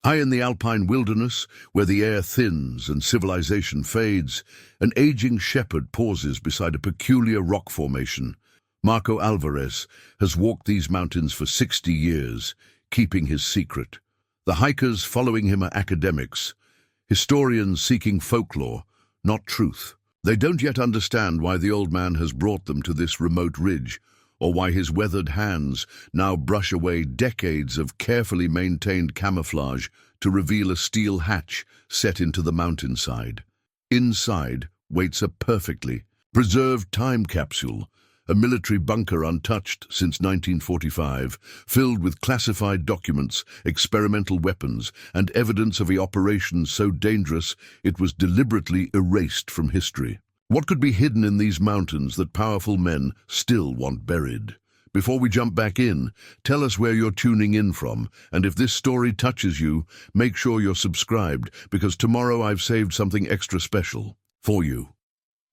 High in the alpine wilderness, where the air thins and civilization fades, an aging shepherd pauses beside a peculiar rock formation. Marco Alvarez has walked these mountains for 60 years, keeping his secret. The hikers following him are academics, historians seeking folklore, not truth. They don't yet understand why the old man has brought them to this remote ridge, or why his weathered hands now brush away decades of carefully maintained camouflage to reveal a steel hatch set into the mountainside. Inside waits a perfectly preserved time capsule, a military bunker untouched since 1945, filled with classified documents, experimental weapons, and evidence of a operation so dangerous it was deliberately erased from history. What could be hidden in these mountains that powerful men still want buried? Before we jump back in, tell us where you're tuning in from, and if this story touches you, make sure you're subscribed, because tomorrow I've saved something extra special for you.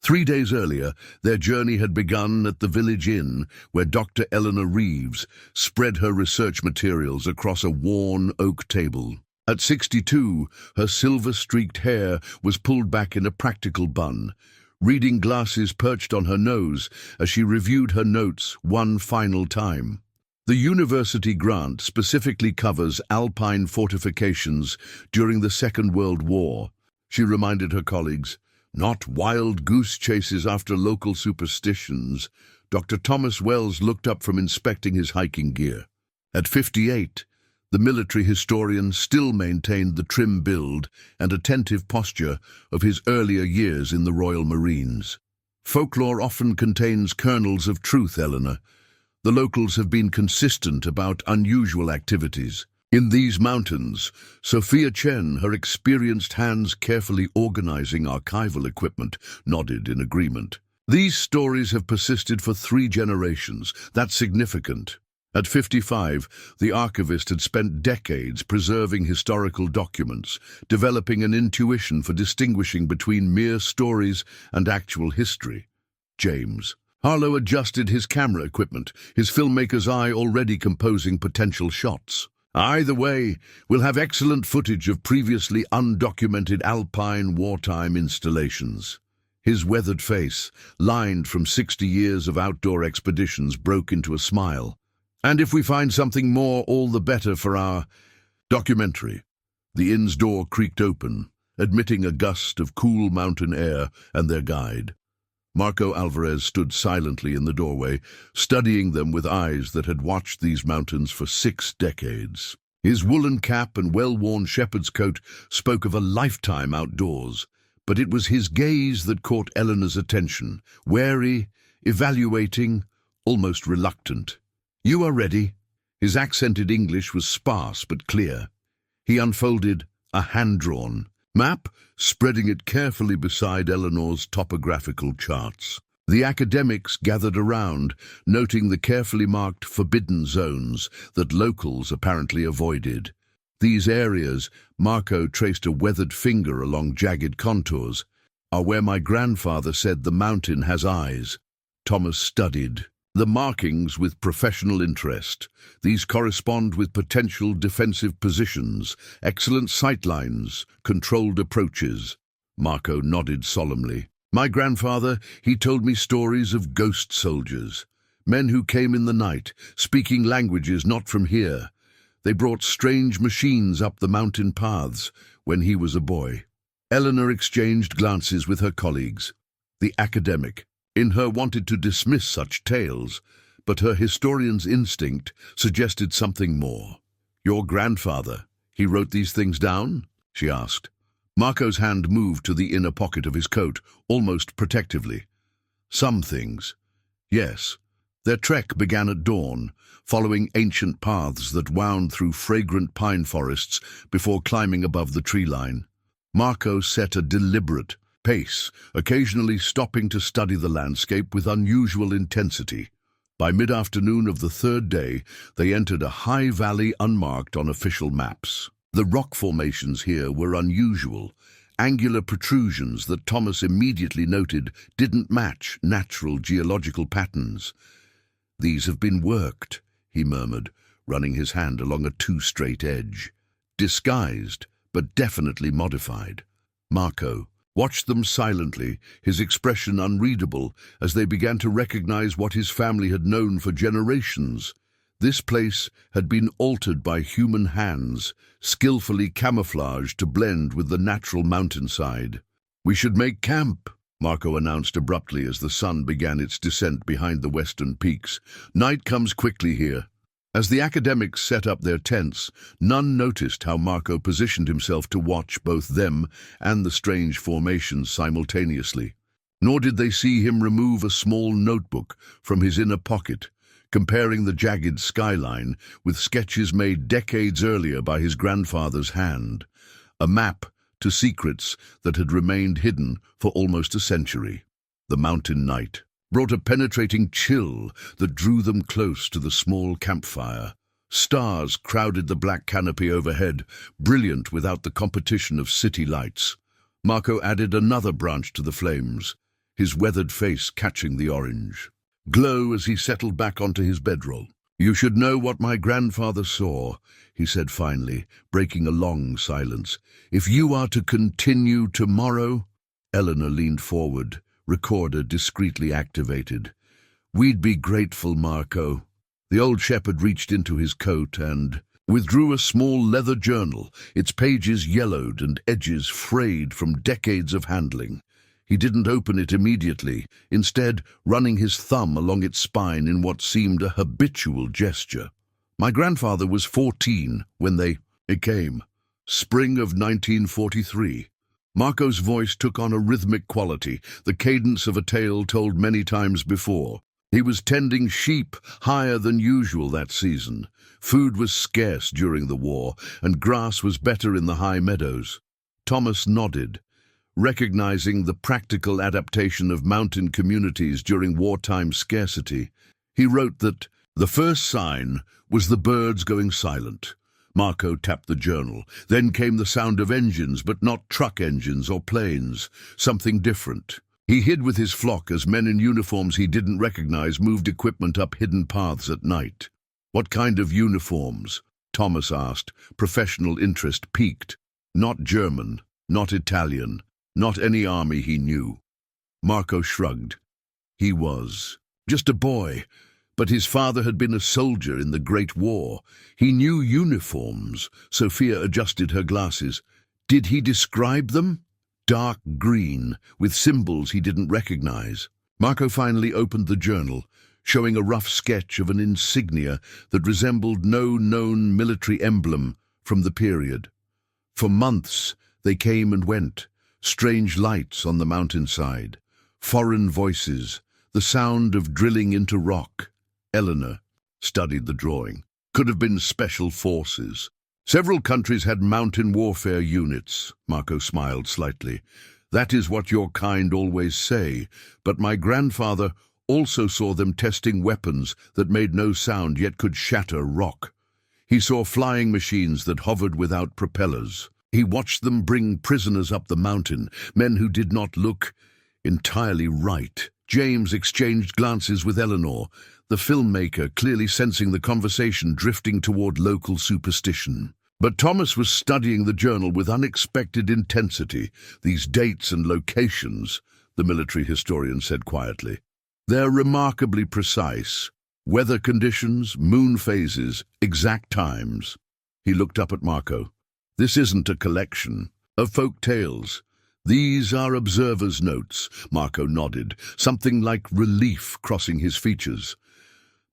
3 days earlier, their journey had begun at the village inn where Dr. Eleanor Reeves spread her research materials across a worn oak table. At 62, her silver-streaked hair was pulled back in a practical bun, reading glasses perched on her nose as she reviewed her notes one final time. The university grant specifically covers alpine fortifications during the Second World War, she reminded her colleagues. Not wild goose chases after local superstitions. Dr. Thomas Wells looked up from inspecting his hiking gear. At 58, the military historian still maintained the trim build and attentive posture of his earlier years in the Royal Marines. Folklore often contains kernels of truth, Eleanor. The locals have been consistent about unusual activities. In these mountains, Sophia Chen, her experienced hands carefully organizing archival equipment, nodded in agreement. These stories have persisted for 3 generations. That's significant. At 55, the archivist had spent decades preserving historical documents, developing an intuition for distinguishing between mere stories and actual history. James. Harlow adjusted his camera equipment, his filmmaker's eye already composing potential shots. Either way, we'll have excellent footage of previously undocumented alpine wartime installations. His weathered face, lined from 60 years of outdoor expeditions, broke into a smile. And if we find something more, all the better for our documentary. The inn's door creaked open, admitting a gust of cool mountain air and their guide. Marco Alvarez stood silently in the doorway, studying them with eyes that had watched these mountains for 6 decades. His woolen cap and well-worn shepherd's coat spoke of a lifetime outdoors, but it was his gaze that caught Eleanor's attention, wary, evaluating, almost reluctant. "You are ready?" His accented English was sparse but clear. He unfolded a hand-drawn map, spreading it carefully beside Eleanor's topographical charts. The academics gathered around, noting the carefully marked forbidden zones that locals apparently avoided. These areas, Marco traced a weathered finger along jagged contours, are where my grandfather said the mountain has eyes. Thomas studied the markings with professional interest. These correspond with potential defensive positions, excellent sightlines, controlled approaches. Marco nodded solemnly. My grandfather, he told me stories of ghost soldiers, men who came in the night, speaking languages not from here. They brought strange machines up the mountain paths when he was a boy. Eleanor exchanged glances with her colleagues. The academic, in her, wanted to dismiss such tales, but her historian's instinct suggested something more. Your grandfather, he wrote these things down? She asked. Marco's hand moved to the inner pocket of his coat, almost protectively. Some things. Yes. Their trek began at dawn, following ancient paths that wound through fragrant pine forests before climbing above the tree line. Marco set a deliberate pace, occasionally stopping to study the landscape with unusual intensity. By mid-afternoon of the 3rd day, they entered a high valley unmarked on official maps. The rock formations here were unusual, angular protrusions that Thomas immediately noted didn't match natural geological patterns. These have been worked, he murmured, running his hand along a 2 straight edge. disguised, but definitely modified. Marco watched them silently, his expression unreadable, as they began to recognize what his family had known for generations. This place had been altered by human hands, skillfully camouflaged to blend with the natural mountainside. "We should make camp," Marco announced abruptly as the sun began its descent behind the western peaks. "Night comes quickly here." As the academics set up their tents, none noticed how Marco positioned himself to watch both them and the strange formations simultaneously. Nor did they see him remove a small notebook from his inner pocket, comparing the jagged skyline with sketches made decades earlier by his grandfather's hand, a map to secrets that had remained hidden for almost a century. The mountain night brought a penetrating chill that drew them close to the small campfire. Stars crowded the black canopy overhead, brilliant without the competition of city lights. Marco added another branch to the flames, his weathered face catching the orange glow as he settled back onto his bedroll. "You should know what my grandfather saw," he said finally, breaking a long silence. "If you are to continue tomorrow—" Eleanor leaned forward, recorder discreetly activated. "We'd be grateful, Marco." The old shepherd reached into his coat and withdrew a small leather journal, its pages yellowed and edges frayed from decades of handling. He didn't open it immediately, instead running his thumb along its spine in what seemed a habitual gesture. "My grandfather was 14 when it came. Spring of 1943. Marco's voice took on a rhythmic quality, the cadence of a tale told many times before. He was tending sheep higher than usual that season. Food was scarce during the war, and grass was better in the high meadows. Thomas nodded, recognizing the practical adaptation of mountain communities during wartime scarcity. He wrote that the first sign was the birds going silent. Marco tapped the journal. Then came the sound of engines, but not truck engines or planes, something different. He hid with his flock as men in uniforms he didn't recognize moved equipment up hidden paths at night. "What kind of uniforms?" Thomas asked, professional interest piqued. "Not German, not Italian, not any army he knew." Marco shrugged. He was just a boy, but his father had been a soldier in the Great War. He knew uniforms. Sophia adjusted her glasses. "Did he describe them?" "Dark green, with symbols he didn't recognize." Marco finally opened the journal, showing a rough sketch of an insignia that resembled no known military emblem from the period. For months they came and went, strange lights on the mountainside, foreign voices, the sound of drilling into rock. Eleanor studied the drawing. Could have been special forces. "Several countries had mountain warfare units," Marco smiled slightly. "That is what your kind always say, but my grandfather also saw them testing weapons that made no sound yet could shatter rock. He saw flying machines that hovered without propellers. He watched them bring prisoners up the mountain, men who did not look entirely right." James exchanged glances with Eleanor, the filmmaker clearly sensing the conversation drifting toward local superstition. But Thomas was studying the journal with unexpected intensity. "These dates and locations," the military historian said quietly, "they're remarkably precise. Weather conditions, moon phases, exact times." He looked up at Marco. "This isn't a collection of folk tales. These are observers' notes." Marco nodded, something like relief crossing his features.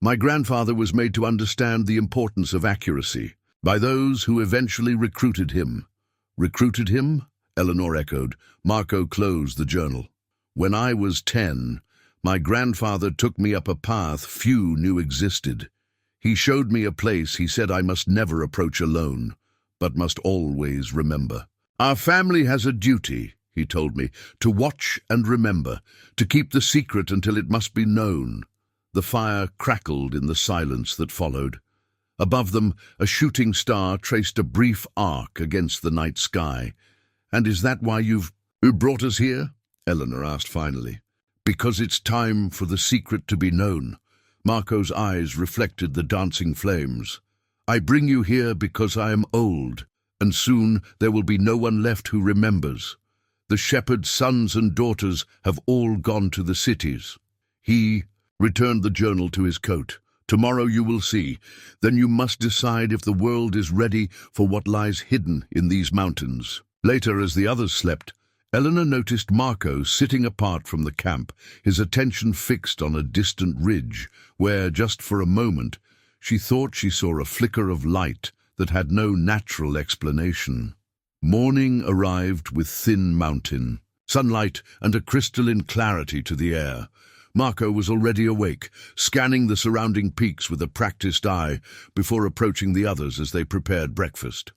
"My grandfather was made to understand the importance of accuracy by those who eventually recruited him." "Recruited him?" Eleanor echoed. Marco closed the journal. "When I was 10, my grandfather took me up a path few knew existed. He showed me a place he said I must never approach alone, but must always remember. Our family has a duty," he told me, "to watch and remember, to keep the secret until it must be known." The fire crackled in the silence that followed. Above them, a shooting star traced a brief arc against the night sky. "And is that why you brought us here?" Eleanor asked finally. "Because it's time for the secret to be known." Marco's eyes reflected the dancing flames. "I bring you here because I am old and soon there will be no one left who remembers. The shepherd's sons and daughters have all gone to the cities. He returned the journal to his coat. Tomorrow you will see. Then you must decide if the world is ready for what lies hidden in these mountains. Later, as the others slept, Eleanor noticed Marco sitting apart from the camp, his attention fixed on a distant ridge, where, just for a moment, she thought she saw a flicker of light that had no natural explanation. Morning arrived with thin mountain, sunlight and a crystalline clarity to the air. Marco was already awake, scanning the surrounding peaks with a practiced eye before approaching the others as they prepared breakfast.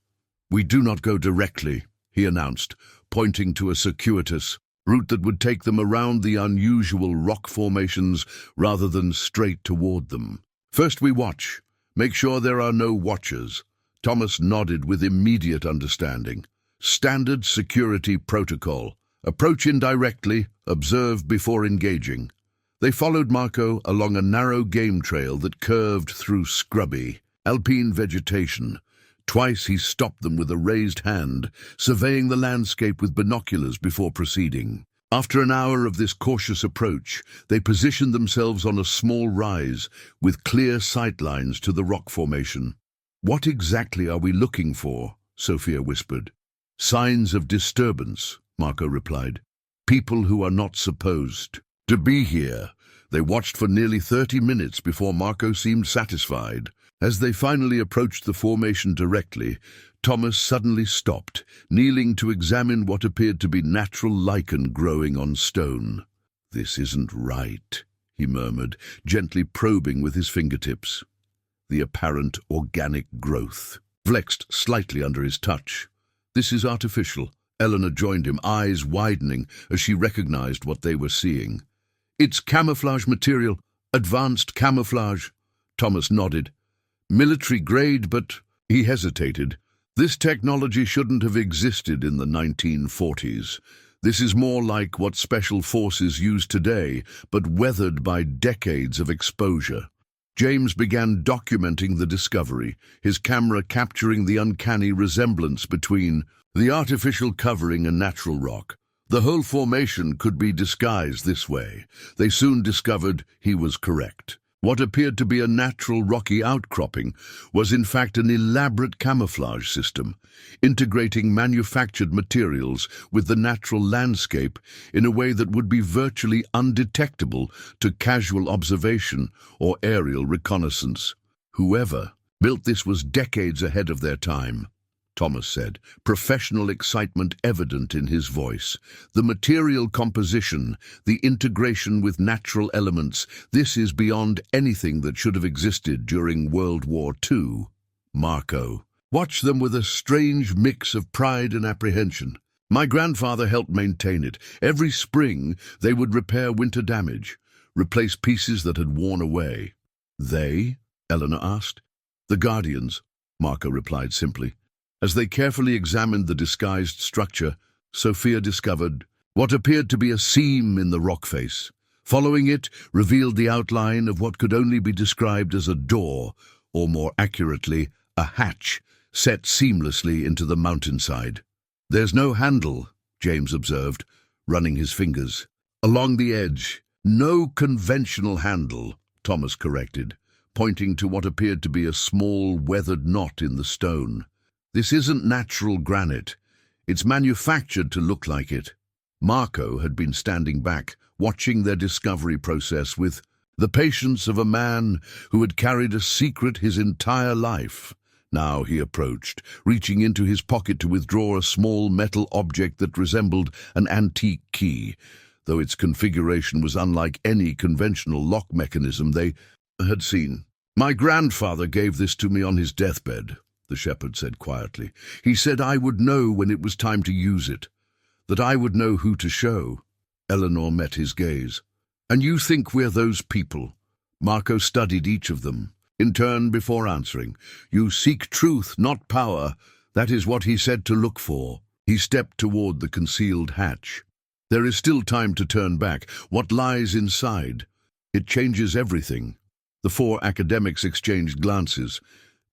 "We do not go directly," he announced, pointing to a circuitous route that would take them around the unusual rock formations rather than straight toward them. "First we watch. Make sure there are no watchers." Thomas nodded with immediate understanding. "Standard security protocol. Approach indirectly, observe before engaging." They followed Marco along a narrow game trail that curved through scrubby, alpine vegetation. Twice he stopped them with a raised hand, surveying the landscape with binoculars before proceeding. After an hour of this cautious approach, they positioned themselves on a small rise with clear sightlines to the rock formation. "What exactly are we looking for?" Sophia whispered. "Signs of disturbance," Marco replied. "People who are not supposed to be here." They watched for nearly 30 minutes before Marco seemed satisfied. As they finally approached the formation directly, Thomas suddenly stopped, kneeling to examine what appeared to be natural lichen growing on stone. "This isn't right," he murmured, gently probing with his fingertips. The apparent organic growth flexed slightly under his touch. "This is artificial." Eleanor joined him, eyes widening as she recognized what they were seeing. "It's camouflage material, advanced camouflage." Thomas nodded. "Military grade, but—" He hesitated. "This technology shouldn't have existed in the 1940s. This is more like what special forces use today, but weathered by decades of exposure." James began documenting the discovery, his camera capturing the uncanny resemblance between the artificial covering and natural rock. The whole formation could be disguised this way. They soon discovered he was correct. What appeared to be a natural rocky outcropping was in fact an elaborate camouflage system, integrating manufactured materials with the natural landscape in a way that would be virtually undetectable to casual observation or aerial reconnaissance. "Whoever built this was decades ahead of their time," Thomas said, professional excitement evident in his voice. "The material composition, the integration with natural elements, this is beyond anything that should have existed during World War II. Marco watched them with a strange mix of pride and apprehension. "My grandfather helped maintain it. Every spring they would repair winter damage, replace pieces that had worn away." "They?" Eleanor asked. "The Guardians," Marco replied simply. As they carefully examined the disguised structure, Sophia discovered what appeared to be a seam in the rock face. Following it revealed the outline of what could only be described as a door, or more accurately, a hatch, set seamlessly into the mountainside. "There's no handle," James observed, running his fingers along the edge. "No conventional handle," Thomas corrected, pointing to what appeared to be a small weathered knot in the stone. "This isn't natural granite. It's manufactured to look like it." Marco had been standing back, watching their discovery process with the patience of a man who had carried a secret his entire life. Now he approached, reaching into his pocket to withdraw a small metal object that resembled an antique key, though its configuration was unlike any conventional lock mechanism they had seen. "My grandfather gave this to me on his deathbed," the shepherd said quietly. "He said I would know when it was time to use it, that I would know who to show." Eleanor met his gaze. "And you think we're those people?" Marco studied each of them, in turn before answering. "You seek truth, not power. That is what he said to look for." He stepped toward the concealed hatch. "There is still time to turn back. What lies inside? It changes everything." The four academics exchanged glances.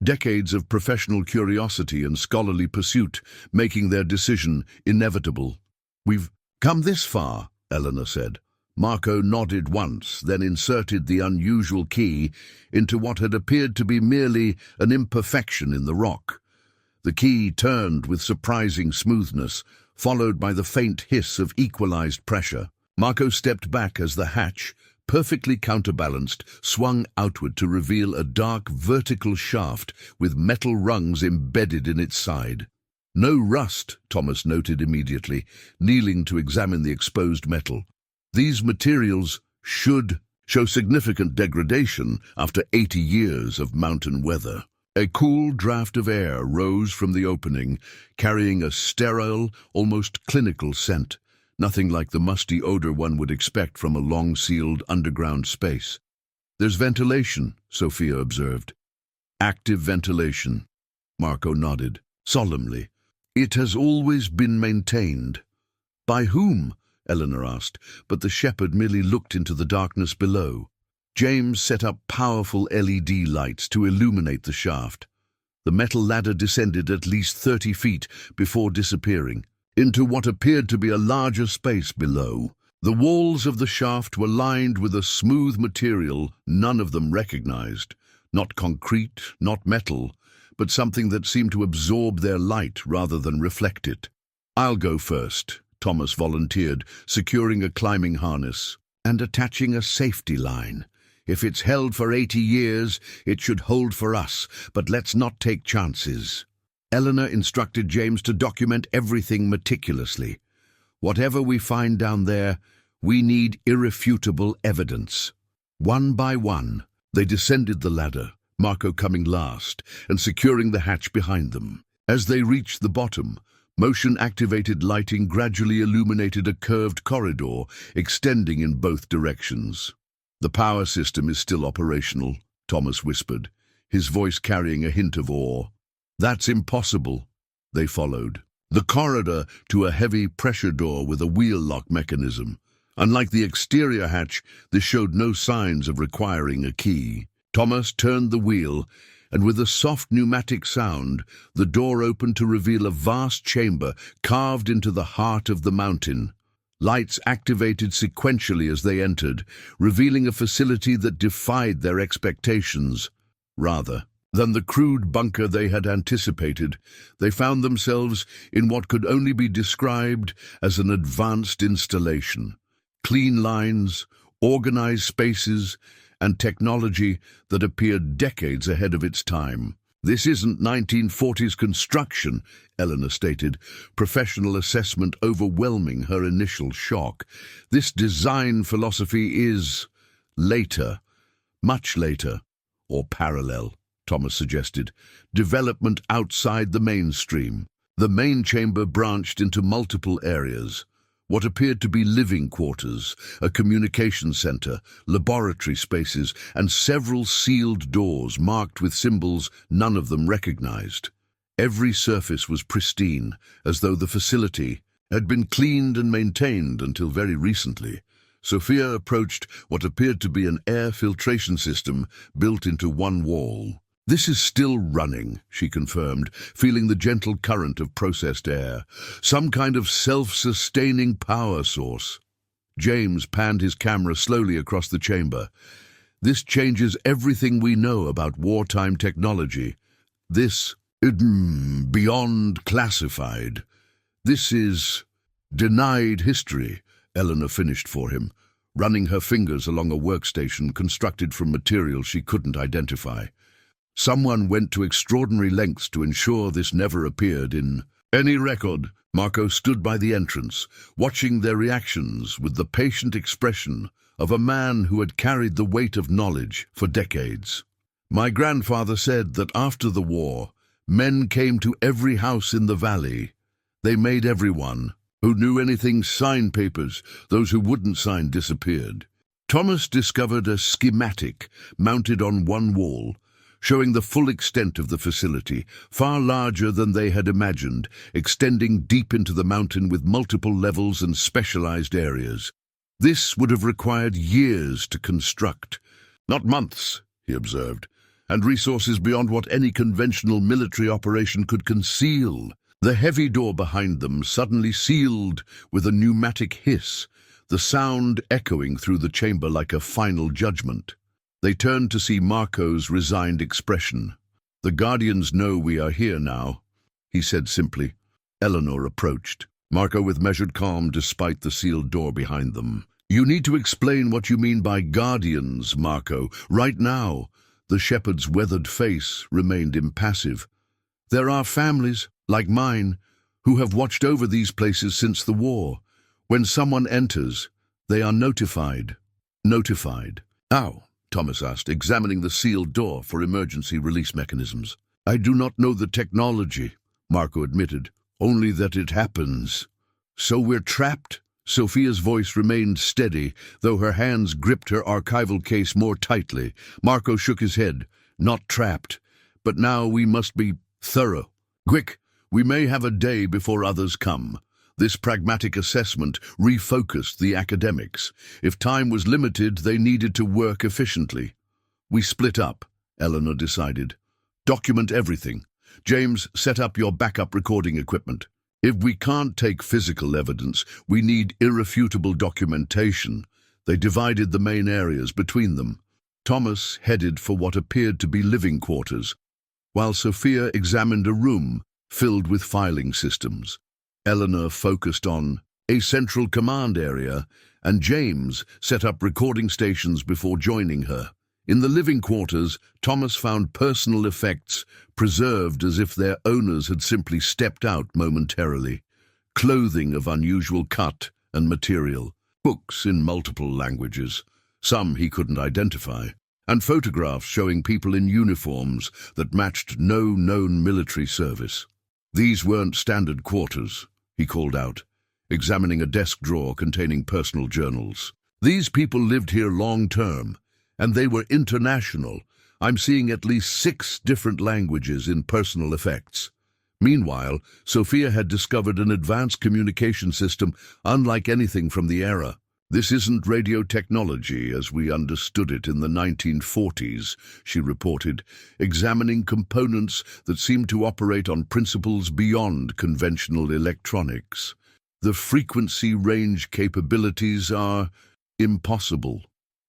decades of professional curiosity and scholarly pursuit making their decision inevitable. "We've come this far," Eleanor said. Marco nodded once, then inserted the unusual key into what had appeared to be merely an imperfection in the rock. The key turned with surprising smoothness, followed by the faint hiss of equalized pressure. Marco stepped back as the hatch, perfectly counterbalanced, swung outward to reveal a dark vertical shaft with metal rungs embedded in its side. "No rust," Thomas noted immediately, kneeling to examine the exposed metal. "These materials should show significant degradation after 80 years of mountain weather." A cool draft of air rose from the opening, carrying a sterile, almost clinical scent, nothing like the musty odor one would expect from a long-sealed underground space. "There's ventilation," Sophia observed. "Active ventilation," Marco nodded, solemnly. "It has always been maintained." "By whom?" Eleanor asked, but the shepherd merely looked into the darkness below. James set up powerful LED lights to illuminate the shaft. The metal ladder descended at least 30 feet before disappearing into what appeared to be a larger space below. The walls of the shaft were lined with a smooth material none of them recognized, not concrete, not metal, but something that seemed to absorb their light rather than reflect it. "I'll go first," Thomas volunteered, securing a climbing harness and attaching a safety line. "If it's held for 80 years, it should hold for us, but let's not take chances." Eleanor instructed James to document everything meticulously. "Whatever we find down there, we need irrefutable evidence." One by one, they descended the ladder, Marco coming last and securing the hatch behind them. As they reached the bottom, motion-activated lighting gradually illuminated a curved corridor extending in both directions. "The power system is still operational," Thomas whispered, his voice carrying a hint of awe. "That's impossible." They followed the corridor to a heavy pressure door with a wheel lock mechanism. Unlike the exterior hatch, this showed no signs of requiring a key. Thomas turned the wheel, and with a soft pneumatic sound, the door opened to reveal a vast chamber carved into the heart of the mountain. Lights activated sequentially as they entered, revealing a facility that defied their expectations. Rather than the crude bunker they had anticipated, they found themselves in what could only be described as an advanced installation. Clean lines, organized spaces, and technology that appeared decades ahead of its time. "This isn't 1940s construction," Eleanor stated, professional assessment overwhelming her initial shock. "This design philosophy is later, much later, or parallel," Thomas suggested, "development outside the mainstream." The main chamber branched into multiple areas. What appeared to be living quarters, a communication center, laboratory spaces, and several sealed doors marked with symbols none of them recognized. Every surface was pristine, as though the facility had been cleaned and maintained until very recently. Sophia approached what appeared to be an air filtration system built into one wall. "This is still running," she confirmed, feeling the gentle current of processed air. "Some kind of self-sustaining power source." James panned his camera slowly across the chamber. "This changes everything we know about wartime technology. This beyond classified. This is denied history," Eleanor finished for him, running her fingers along a workstation constructed from material she couldn't identify. "Someone went to extraordinary lengths to ensure this never appeared in any record." Marco stood by the entrance, watching their reactions with the patient expression of a man who had carried the weight of knowledge for decades. "My grandfather said that after the war, men came to every house in the valley. They made everyone who knew anything sign papers. Those who wouldn't sign disappeared." Thomas discovered a schematic mounted on one wall, showing the full extent of the facility, far larger than they had imagined, extending deep into the mountain with multiple levels and specialized areas. "This would have required years to construct." "Not months," he observed. and resources beyond what any conventional military operation could conceal. The heavy door behind them suddenly sealed with a pneumatic hiss, the sound echoing through the chamber like a final judgment. They turned to see Marco's resigned expression. "The Guardians know we are here now," he said simply. Eleanor approached, Marco with measured calm despite the sealed door behind them. "You need to explain what you mean by Guardians, Marco, right now." The shepherd's weathered face remained impassive. "There are families, like mine, who have watched over these places since the war. When someone enters, they are notified." Notified? How? Thomas asked, examining the sealed door for emergency release mechanisms. "I do not know the technology," Marco admitted, "only that it happens." "So we're trapped?" Sophia's voice remained steady, though her hands gripped her archival case more tightly. Marco shook his head. "Not trapped, but now we must be thorough. Quick, we may have a day before others come." This pragmatic assessment refocused the academics. If time was limited, they needed to work efficiently. "We split up," Eleanor decided. "Document everything. James, set up your backup recording equipment. If we can't take physical evidence, we need irrefutable documentation." They divided the main areas between them. Thomas headed for what appeared to be living quarters, while Sophia examined a room filled with filing systems. Eleanor focused on a central command area, and James set up recording stations before joining her. In the living quarters, Thomas found personal effects preserved as if their owners had simply stepped out momentarily. Clothing of unusual cut and material, books in multiple languages, some he couldn't identify, and photographs showing people in uniforms that matched no known military service. "These weren't standard quarters," he called out, examining a desk drawer containing personal journals. "These people lived here long-term, and they were international. I'm seeing at least 6 different languages in personal effects." Meanwhile, Sophia had discovered an advanced communication system unlike anything from the era. "This isn't radio technology as we understood it in the 1940s, she reported, examining components that seemed to operate on principles beyond conventional electronics. "The frequency range capabilities are impossible."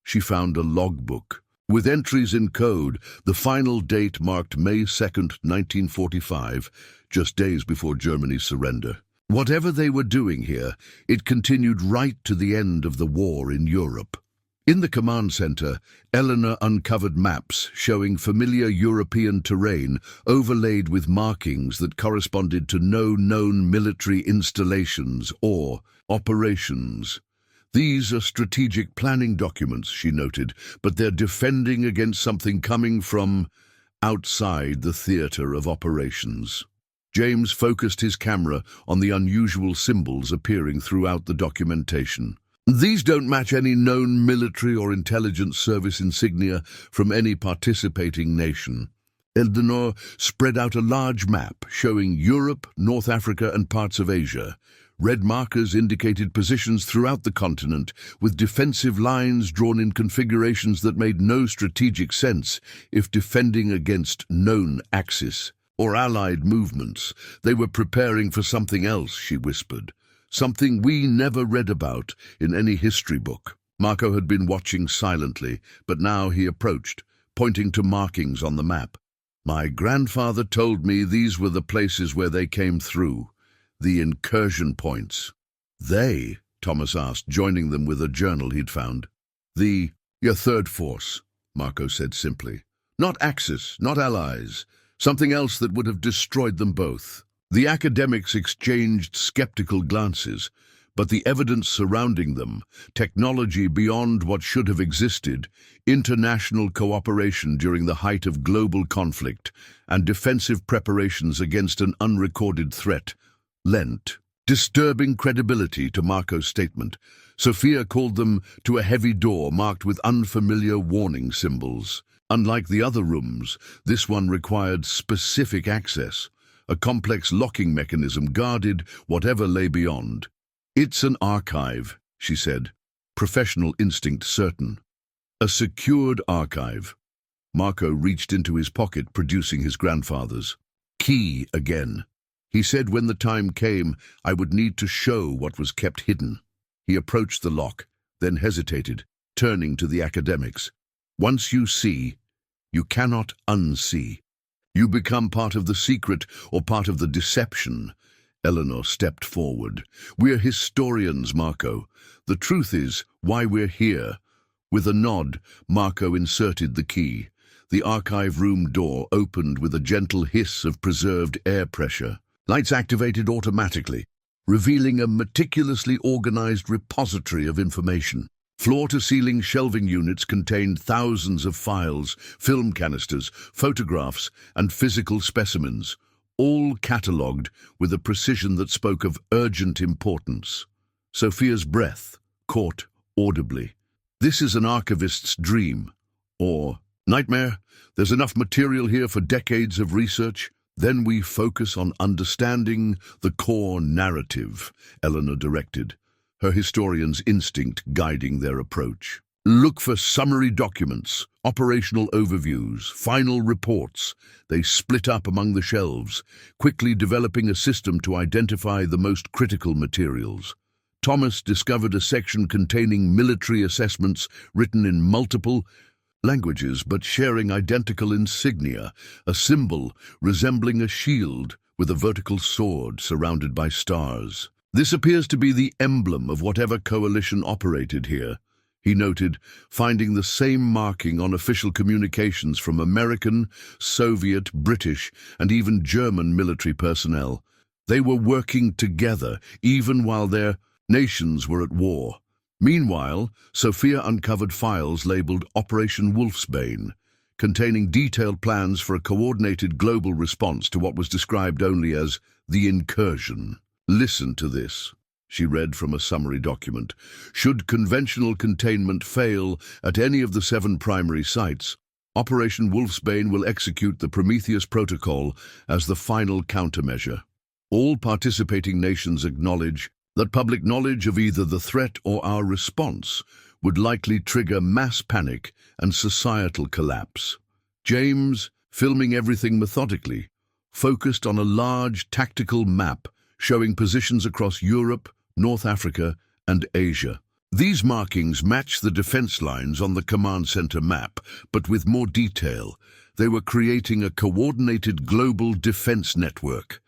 She found a logbook. With entries in code, the final date marked May 2nd, 1945, just days before Germany's surrender. Whatever they were doing here, it continued right to the end of the war in Europe. In the command center, Eleanor uncovered maps showing familiar European terrain overlaid with markings that corresponded to no known military installations or operations. "These are strategic planning documents," she noted, "but they're defending against something coming from outside the theater of operations." James focused his camera on the unusual symbols appearing throughout the documentation. "These don't match any known military or intelligence service insignia from any participating nation." Eleanor spread out a large map showing Europe, North Africa, and parts of Asia. Red markers indicated positions throughout the continent, with defensive lines drawn in configurations that made no strategic sense if defending against known Axis or Allied movements. "They were preparing for something else," she whispered. "Something we never read about in any history book." Marco had been watching silently, but now he approached, pointing to markings on the map. "My grandfather told me these were the places where they came through. The incursion points." "They?" Thomas asked, joining them with a journal he'd found. Your third force," Marco said simply. "Not Axis, not Allies. Something else that would have destroyed them both." The academics exchanged skeptical glances, but the evidence surrounding them, technology beyond what should have existed, international cooperation during the height of global conflict, and defensive preparations against an unrecorded threat, lent disturbing credibility to Marco's statement. Sophia called them to a heavy door marked with unfamiliar warning symbols. Unlike the other rooms, this one required specific access. A complex locking mechanism guarded whatever lay beyond. "It's an archive," she said, professional instinct certain. "A secured archive." Marco reached into his pocket, producing his grandfather's key again. He said when the time came, I would need to show what was kept hidden. He approached the lock, then hesitated, turning to the academics. Once you see, you cannot unsee. You become part of the secret or part of the deception. Eleanor stepped forward. We're historians, Marco. The truth is why we're here. With a nod, Marco inserted the key. The archive room door opened with a gentle hiss of preserved air pressure. Lights activated automatically, revealing a meticulously organized repository of information. Floor-to-ceiling shelving units contained thousands of files, film canisters, photographs, and physical specimens, all catalogued with a precision that spoke of urgent importance. Sophia's breath caught audibly. This is an archivist's dream, or nightmare. There's enough material here for decades of research. Then we focus on understanding the core narrative, Eleanor directed, her historian's instinct guiding their approach. Look for summary documents, operational overviews, final reports. They split up among the shelves, quickly developing a system to identify the most critical materials. Thomas discovered a section containing military assessments written in multiple languages but sharing identical insignia, a symbol resembling a shield with a vertical sword surrounded by stars. This appears to be the emblem of whatever coalition operated here, he noted, finding the same marking on official communications from American, Soviet, British, and even German military personnel. They were working together, even while their nations were at war. Meanwhile, Sophia uncovered files labeled Operation Wolfsbane, containing detailed plans for a coordinated global response to what was described only as the incursion. Listen to this, she read from a summary document. Should conventional containment fail at any of the 7 primary sites, Operation Wolfsbane will execute the Prometheus Protocol as the final countermeasure. All participating nations acknowledge that public knowledge of either the threat or our response would likely trigger mass panic and societal collapse. James, filming everything methodically, focused on a large tactical map showing positions across Europe, North Africa, and Asia. These markings match the defense lines on the command center map, but with more detail. They were creating a coordinated global defense network.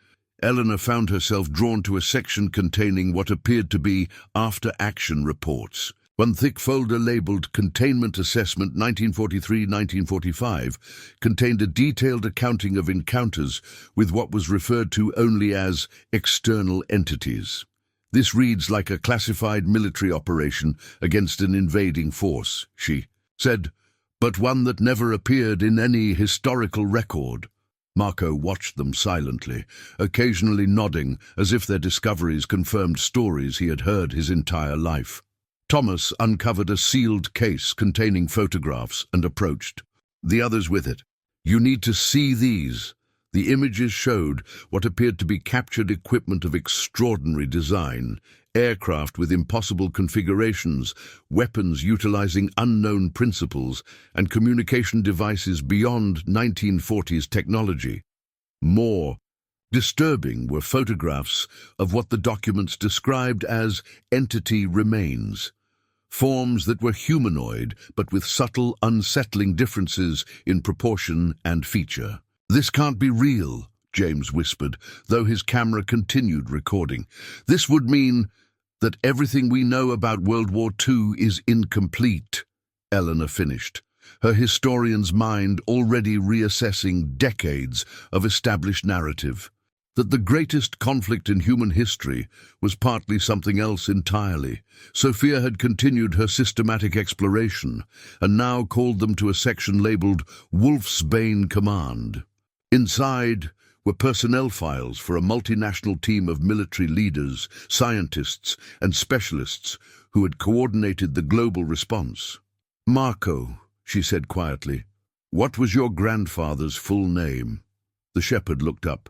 Eleanor found herself drawn to a section containing what appeared to be after-action reports. One thick folder labeled Containment Assessment 1943-1945 contained a detailed accounting of encounters with what was referred to only as external entities. This reads like a classified military operation against an invading force, she said, but one that never appeared in any historical record. Marco watched them silently, occasionally nodding as if their discoveries confirmed stories he had heard his entire life. Thomas uncovered a sealed case containing photographs and approached, the others with it. You need to see these. The images showed what appeared to be captured equipment of extraordinary design, aircraft with impossible configurations, weapons utilizing unknown principles, and communication devices beyond 1940s technology. More disturbing were photographs of what the documents described as entity remains, forms that were humanoid but with subtle, unsettling differences in proportion and feature. This can't be real, James whispered, though his camera continued recording. This would mean that everything we know about World War II is incomplete, Eleanor finished, her historian's mind already reassessing decades of established narrative. That the greatest conflict in human history was partly something else entirely. Sophia had continued her systematic exploration and now called them to a section labeled Wolfsbane Command. Inside were personnel files for a multinational team of military leaders, scientists, and specialists who had coordinated the global response. Marco, she said quietly, what was your grandfather's full name? The shepherd looked up.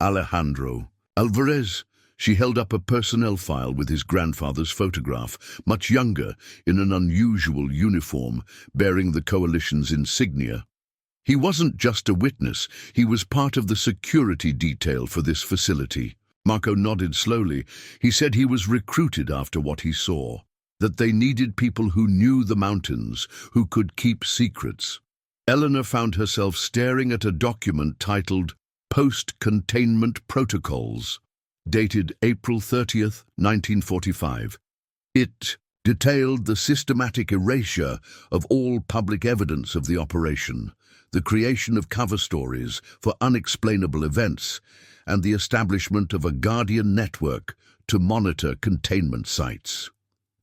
Alejandro. Alvarez. She held up a personnel file with his grandfather's photograph, much younger, in an unusual uniform, bearing the coalition's insignia. He wasn't just a witness, he was part of the security detail for this facility. Marco nodded slowly. He said he was recruited after what he saw, that they needed people who knew the mountains, who could keep secrets. Eleanor found herself staring at a document titled Post-Containment Protocols, dated April 30th, 1945. It detailed the systematic erasure of all public evidence of the operation, the creation of cover stories for unexplainable events, and the establishment of a guardian network to monitor containment sites.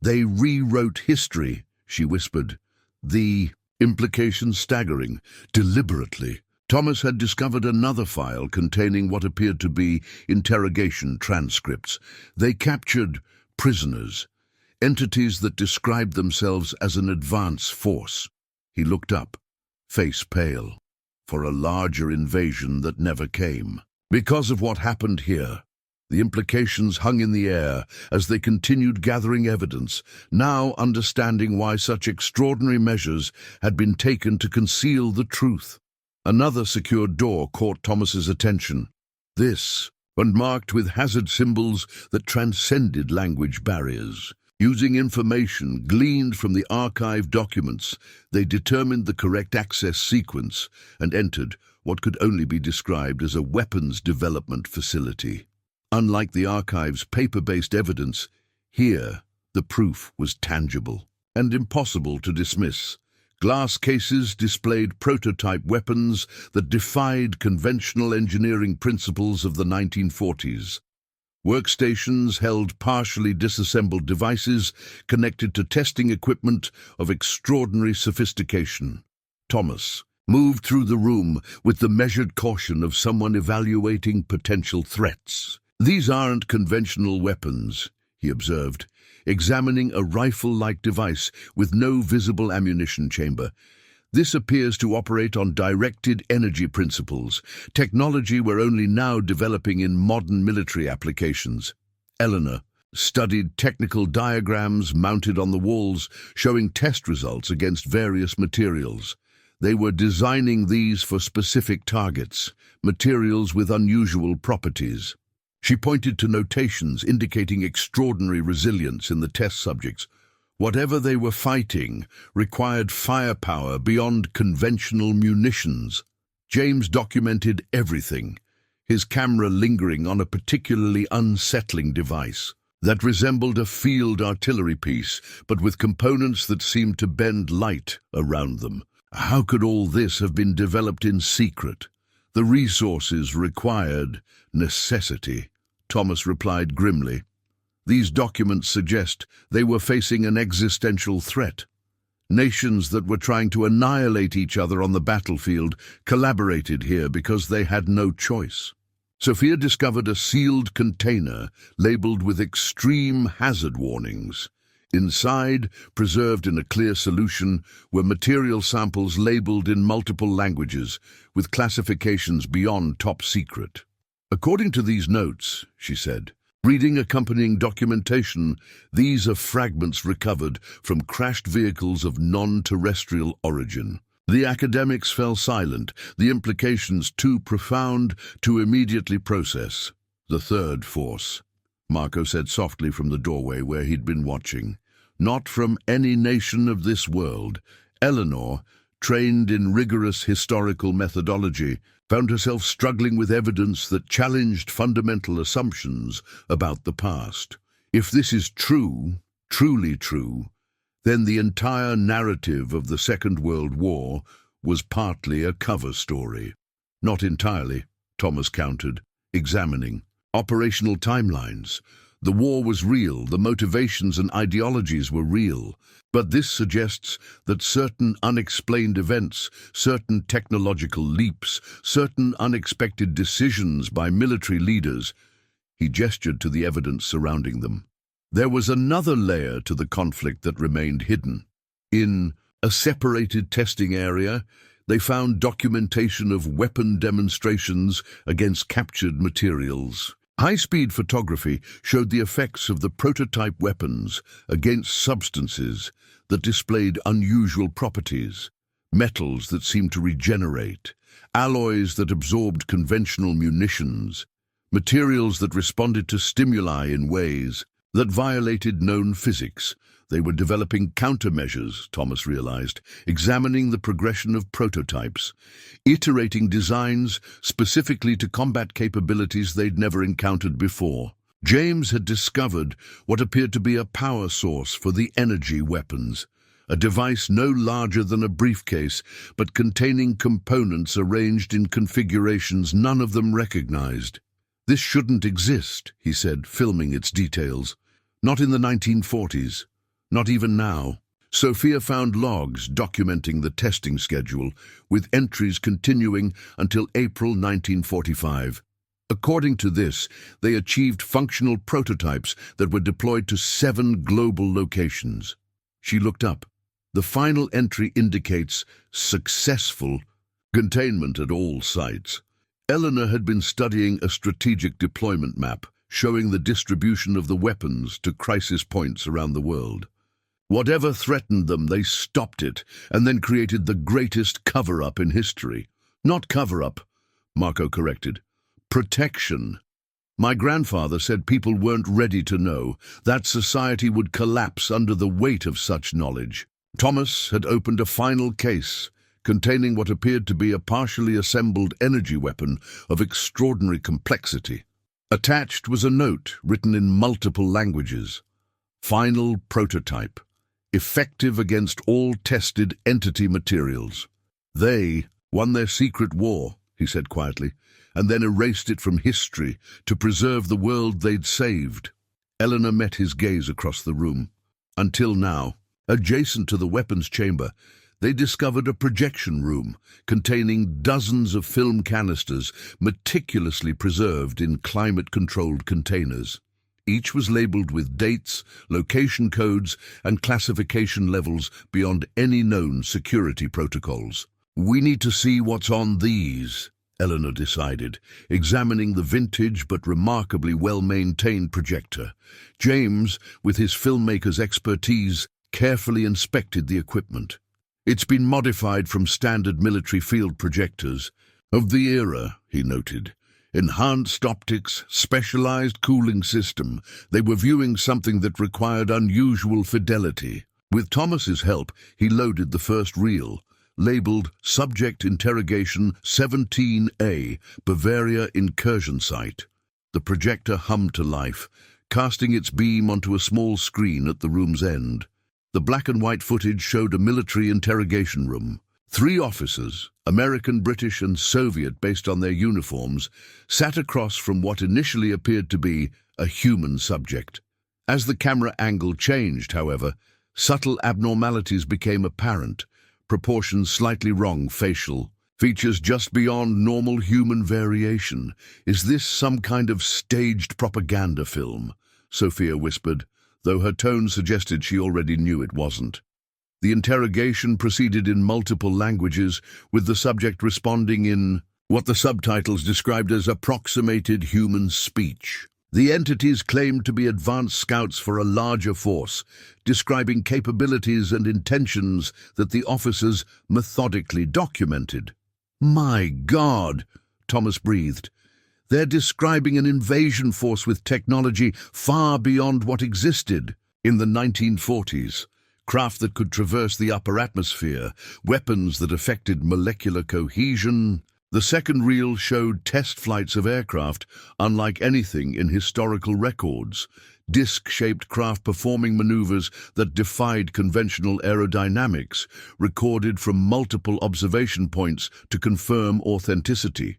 They rewrote history, she whispered, the implications staggering, deliberately. Thomas had discovered another file containing what appeared to be interrogation transcripts. They captured prisoners, entities that described themselves as an advance force. He looked up, face pale, for a larger invasion that never came. Because of what happened here, the implications hung in the air as they continued gathering evidence, now understanding why such extraordinary measures had been taken to conceal the truth. Another secured door caught Thomas's attention. This, and marked with hazard symbols that transcended language barriers. Using information gleaned from the archived documents, they determined the correct access sequence and entered what could only be described as a weapons development facility. Unlike the archive's paper-based evidence, here the proof was tangible and impossible to dismiss. Glass cases displayed prototype weapons that defied conventional engineering principles of the 1940s. Workstations held partially disassembled devices connected to testing equipment of extraordinary sophistication. Thomas moved through the room with the measured caution of someone evaluating potential threats. "These aren't conventional weapons," he observed, examining a rifle-like device with no visible ammunition chamber. "This appears to operate on directed energy principles, technology we're only now developing in modern military applications." Eleanor studied technical diagrams mounted on the walls, showing test results against various materials. They were designing these for specific targets, materials with unusual properties. She pointed to notations indicating extraordinary resilience in the test subjects. Whatever they were fighting required firepower beyond conventional munitions. James documented everything, his camera lingering on a particularly unsettling device that resembled a field artillery piece, but with components that seemed to bend light around them. How could all this have been developed in secret? The resources required necessity, Thomas replied grimly. These documents suggest they were facing an existential threat. Nations that were trying to annihilate each other on the battlefield collaborated here because they had no choice. Sophia discovered a sealed container labeled with extreme hazard warnings. Inside, preserved in a clear solution, were material samples labeled in multiple languages, with classifications beyond top secret. "According to these notes," she said, reading accompanying documentation, "these are fragments recovered from crashed vehicles of non-terrestrial origin." The academics fell silent, the implications too profound to immediately process. "The third force," Marco said softly from the doorway where he'd been watching. "Not from any nation of this world." Eleanor, trained in rigorous historical methodology, found herself struggling with evidence that challenged fundamental assumptions about the past. If this is true, truly true, then the entire narrative of the Second World War was partly a cover story. "Not entirely," Thomas countered, examining operational timelines. The war was real, the motivations and ideologies were real, but this suggests that certain unexplained events, certain technological leaps, certain unexpected decisions by military leaders, he gestured to the evidence surrounding them. There was another layer to the conflict that remained hidden. In a separated testing area, they found documentation of weapon demonstrations against captured materials. High-speed photography showed the effects of the prototype weapons against substances that displayed unusual properties. metals that seemed to regenerate, alloys that absorbed conventional munitions, materials that responded to stimuli in ways that violated known physics. They were developing countermeasures, Thomas realized, examining the progression of prototypes, iterating designs specifically to combat capabilities they'd never encountered before. James had discovered what appeared to be a power source for the energy weapons, a device no larger than a briefcase, but containing components arranged in configurations none of them recognized. "This shouldn't exist," he said, filming its details. "Not in the 1940s. Not even now." Sophia found logs documenting the testing schedule, with entries continuing until April 1945. According to this, they achieved functional prototypes that were deployed to 7 global locations. She looked up. The final entry indicates successful containment at all sites. Eleanor had been studying a strategic deployment map, showing the distribution of the weapons to crisis points around the world. Whatever threatened them, they stopped it, and then created the greatest cover-up in history. Not cover-up, Marco corrected. Protection. "My grandfather said people weren't ready to know, that society would collapse under the weight of such knowledge." Thomas had opened a final case, containing what appeared to be a partially assembled energy weapon of extraordinary complexity. Attached was a note written in multiple languages. "Final prototype. Effective against all tested entity materials." "They won their secret war," he said quietly, "and then erased it from history to preserve the world they'd saved." Eleanor met his gaze across the room. Until now, adjacent to the weapons chamber, they discovered a projection room containing dozens of film canisters meticulously preserved in climate-controlled containers. Each was labeled with dates, location codes, and classification levels beyond any known security protocols. "We need to see what's on these," Eleanor decided, examining the vintage but remarkably well-maintained projector. James, with his filmmaker's expertise, carefully inspected the equipment. "It's been modified from standard military field projectors of the era," he noted. "Enhanced optics, specialized cooling system. They were viewing something that required unusual fidelity." With Thomas's help, he loaded the first reel, labeled Subject Interrogation 17A, Bavaria Incursion Site. The projector hummed to life, casting its beam onto a small screen at the room's end. The black and white footage showed a military interrogation room. 3 officers, American, British, and Soviet based on their uniforms, sat across from what initially appeared to be a human subject. As the camera angle changed, however, subtle abnormalities became apparent, proportions slightly wrong, facial features just beyond normal human variation. "Is this some kind of staged propaganda film?" Sophia whispered, though her tone suggested she already knew it wasn't. The interrogation proceeded in multiple languages, with the subject responding in what the subtitles described as approximated human speech. The entities claimed to be advanced scouts for a larger force, describing capabilities and intentions that the officers methodically documented. "My God," Thomas breathed. "They're describing an invasion force with technology far beyond what existed in the 1940s. Craft that could traverse the upper atmosphere, weapons that affected molecular cohesion." The second reel showed test flights of aircraft unlike anything in historical records, disc-shaped craft performing maneuvers that defied conventional aerodynamics, recorded from multiple observation points to confirm authenticity.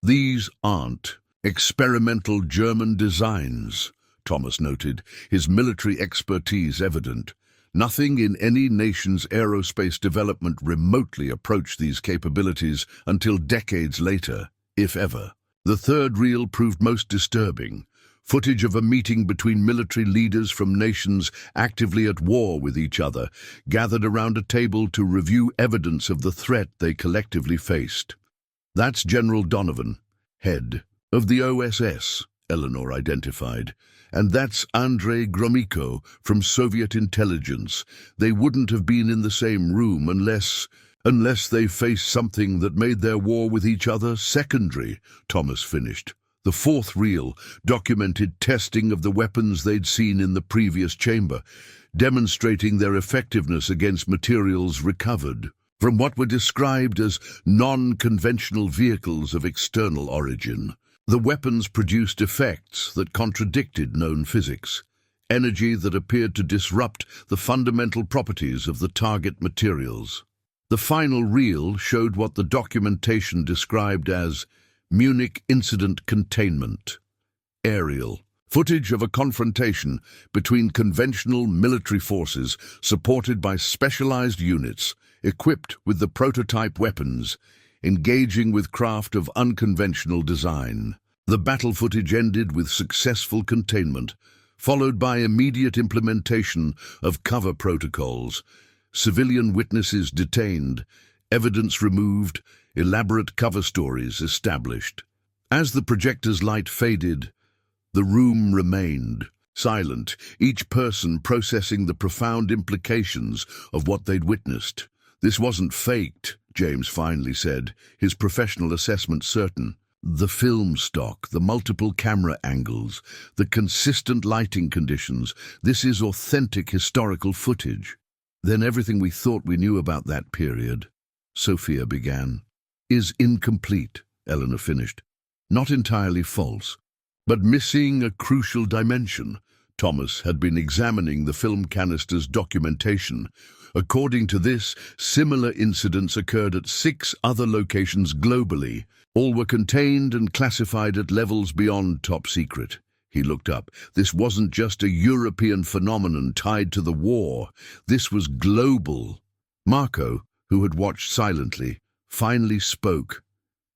"These aren't experimental German designs," Thomas noted, his military expertise evident. Nothing in any nation's aerospace development remotely approached these capabilities until decades later, if ever. The third reel proved most disturbing. Footage of a meeting between military leaders from nations actively at war with each other, gathered around a table to review evidence of the threat they collectively faced. "That's General Donovan, head of the OSS," Eleanor identified. "And that's Andrei Gromyko from Soviet intelligence. They wouldn't have been in the same room unless Unless they faced something that made their war with each other secondary, Thomas finished. The fourth reel documented testing of the weapons they'd seen in the previous chamber, demonstrating their effectiveness against materials recovered from what were described as non-conventional vehicles of external origin. The weapons produced effects that contradicted known physics, energy that appeared to disrupt the fundamental properties of the target materials. The final reel showed what the documentation described as Munich Incident Containment. Aerial footage of a confrontation between conventional military forces supported by specialized units equipped with the prototype weapons, engaging with craft of unconventional design. The battle footage ended with successful containment, followed by immediate implementation of cover protocols. Civilian witnesses detained, evidence removed, elaborate cover stories established. As the projector's light faded, the room remained silent, each person processing the profound implications of what they'd witnessed. "This wasn't faked," James finally said, his professional assessment certain. "The film stock, the multiple camera angles, the consistent lighting conditions, this is authentic historical footage." "Then everything we thought we knew about that period," Sophia began, "is incomplete," Eleanor finished. "Not entirely false, but missing a crucial dimension." Thomas had been examining the film canister's documentation. According to this, similar incidents occurred at 6 other locations globally. All were contained and classified at levels beyond top secret. He looked up. This wasn't just a European phenomenon tied to the war. This was global. Marco, who had watched silently, finally spoke.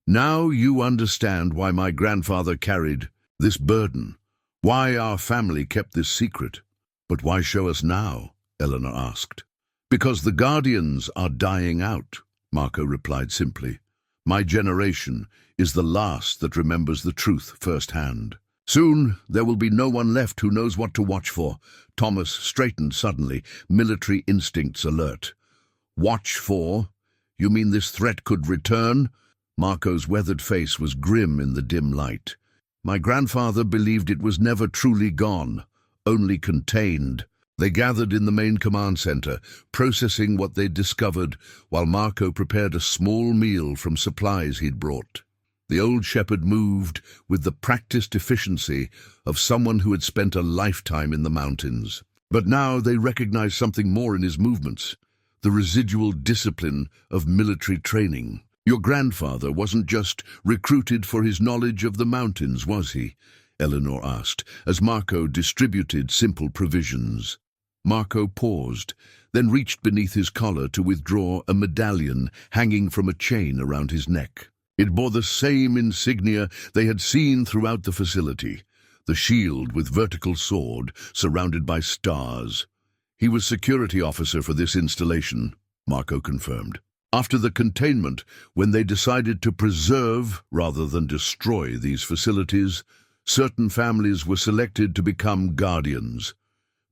"Now you understand why my grandfather carried this burden, why our family kept this secret." "But why show us now?" Eleanor asked. "Because the Guardians are dying out," Marco replied simply. "My generation is the last that remembers the truth firsthand. Soon there will be no one left who knows what to watch for." Thomas straightened suddenly, military instincts alert. "Watch for? You mean this threat could return?" Marco's weathered face was grim in the dim light. "My grandfather believed it was never truly gone, only contained." They gathered in the main command center, processing what they'd discovered, while Marco prepared a small meal from supplies he'd brought. The old shepherd moved with the practiced efficiency of someone who had spent a lifetime in the mountains. But now they recognized something more in his movements, the residual discipline of military training. "Your grandfather wasn't just recruited for his knowledge of the mountains, was he?" Eleanor asked, as Marco distributed simple provisions. Marco paused, then reached beneath his collar to withdraw a medallion hanging from a chain around his neck. It bore the same insignia they had seen throughout the facility, the shield with vertical sword surrounded by stars. "He was security officer for this installation," Marco confirmed. "After the containment, when they decided to preserve rather than destroy these facilities, certain families were selected to become guardians.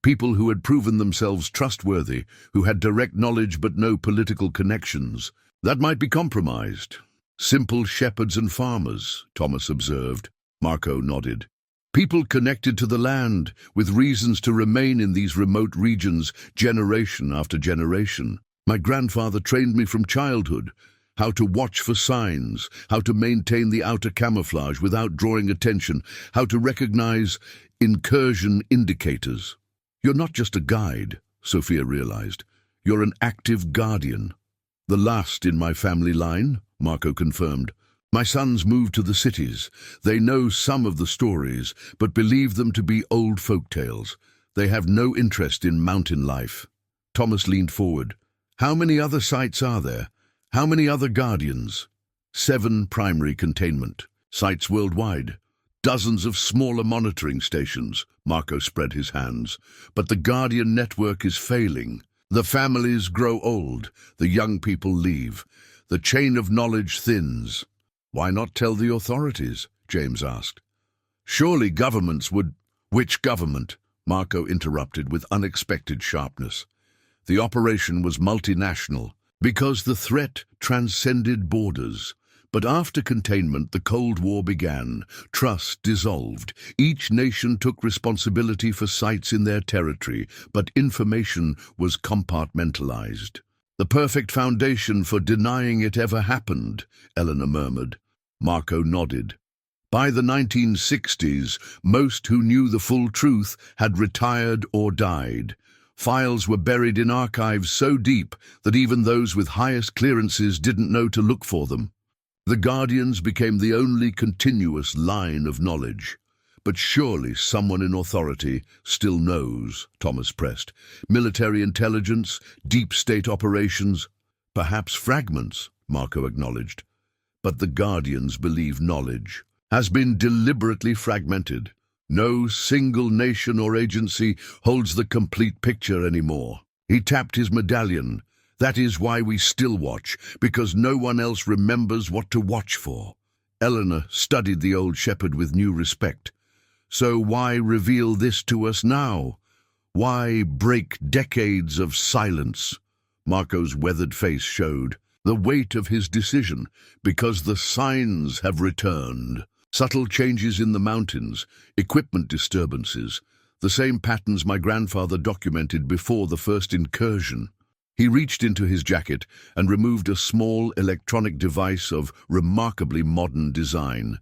People who had proven themselves trustworthy, who had direct knowledge but no political connections. That might be compromised. Simple shepherds and farmers," Thomas observed. Marco nodded. "People connected to the land, with reasons to remain in these remote regions generation after generation. My grandfather trained me from childhood, how to watch for signs, how to maintain the outer camouflage without drawing attention, how to recognize incursion indicators." "You're not just a guide," Sophia realized. "You're an active guardian." "The last in my family line," Marco confirmed. "My sons moved to the cities. They know some of the stories, but believe them to be old folk tales. They have no interest in mountain life." Thomas leaned forward. "How many other sites are there? How many other guardians?" 7 primary containment sites worldwide. Dozens of smaller monitoring stations. Marco spread his hands. "But the Guardian network is failing. The families grow old. The young people leave. The chain of knowledge thins." "Why not tell the authorities?" James asked. "Surely governments would—" "Which government?" Marco interrupted with unexpected sharpness. "The operation was multinational. Because the threat transcended borders. But after containment, the Cold War began. Trust dissolved. Each nation took responsibility for sites in their territory, but information was compartmentalized. The perfect foundation for denying it ever happened, Eleanor murmured. Marco nodded. By the 1960s, most who knew the full truth had retired or died. Files were buried in archives so deep that even those with highest clearances didn't know to look for them. The Guardians became the only continuous line of knowledge. But surely someone in authority still knows, Thomas pressed. Military intelligence, deep state operations, perhaps fragments, Marco acknowledged. But the Guardians believe knowledge has been deliberately fragmented. No single nation or agency holds the complete picture anymore. He tapped his medallion. That is why we still watch, because no one else remembers what to watch for. Eleanor studied the old shepherd with new respect. So why reveal this to us now? Why break decades of silence? Marco's weathered face showed the weight of his decision, because the signs have returned. Subtle changes in the mountains, equipment disturbances, the same patterns my grandfather documented before the first incursion. He reached into his jacket and removed a small electronic device of remarkably modern design.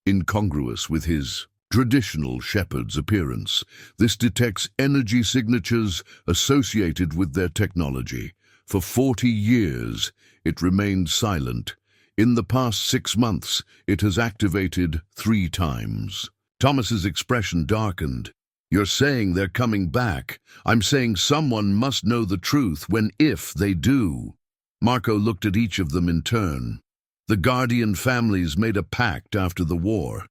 Incongruous with his traditional shepherd's appearance, this detects energy signatures associated with their technology. For 40 years, it remained silent. In the past 6 months, it has activated 3 times. Thomas's expression darkened. You're saying they're coming back. I'm saying someone must know the truth if they do. Marco looked at each of them in turn. The Guardian families made a pact after the war.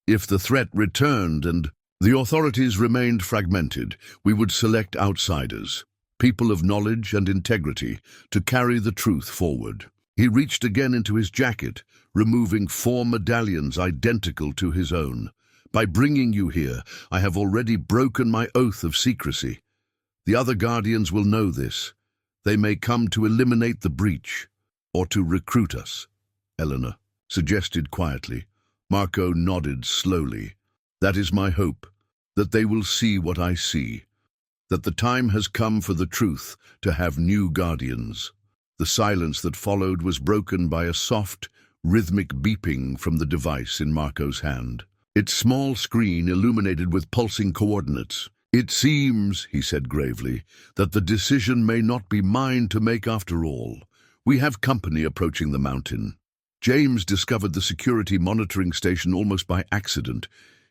If the threat returned and the authorities remained fragmented, we would select outsiders, people of knowledge and integrity, to carry the truth forward. He reached again into his jacket, removing 4 medallions identical to his own. By bringing you here, I have already broken my oath of secrecy. The other Guardians will know this. They may come to eliminate the breach, or to recruit us, Eleanor suggested quietly. Marco nodded slowly. That is my hope, that they will see what I see, that the time has come for the truth to have new Guardians. The silence that followed was broken by a soft, rhythmic beeping from the device in Marco's hand. Its small screen illuminated with pulsing coordinates. It seems, he said gravely, that the decision may not be mine to make after all. We have company approaching the mountain. James discovered the security monitoring station almost by accident,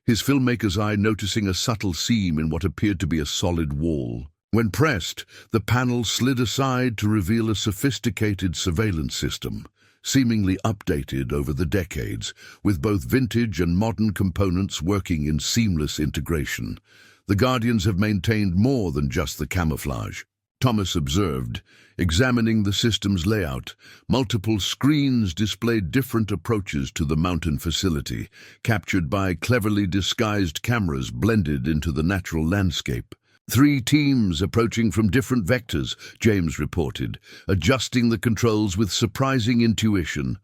his filmmaker's eye noticing a subtle seam in what appeared to be a solid wall. When pressed, the panel slid aside to reveal a sophisticated surveillance system, seemingly updated over the decades, with both vintage and modern components working in seamless integration. The Guardians have maintained more than just the camouflage, Thomas observed, examining the system's layout. Multiple screens displayed different approaches to the mountain facility, captured by cleverly disguised cameras blended into the natural landscape. 3 teams approaching from different vectors, James reported, adjusting the controls with surprising intuition.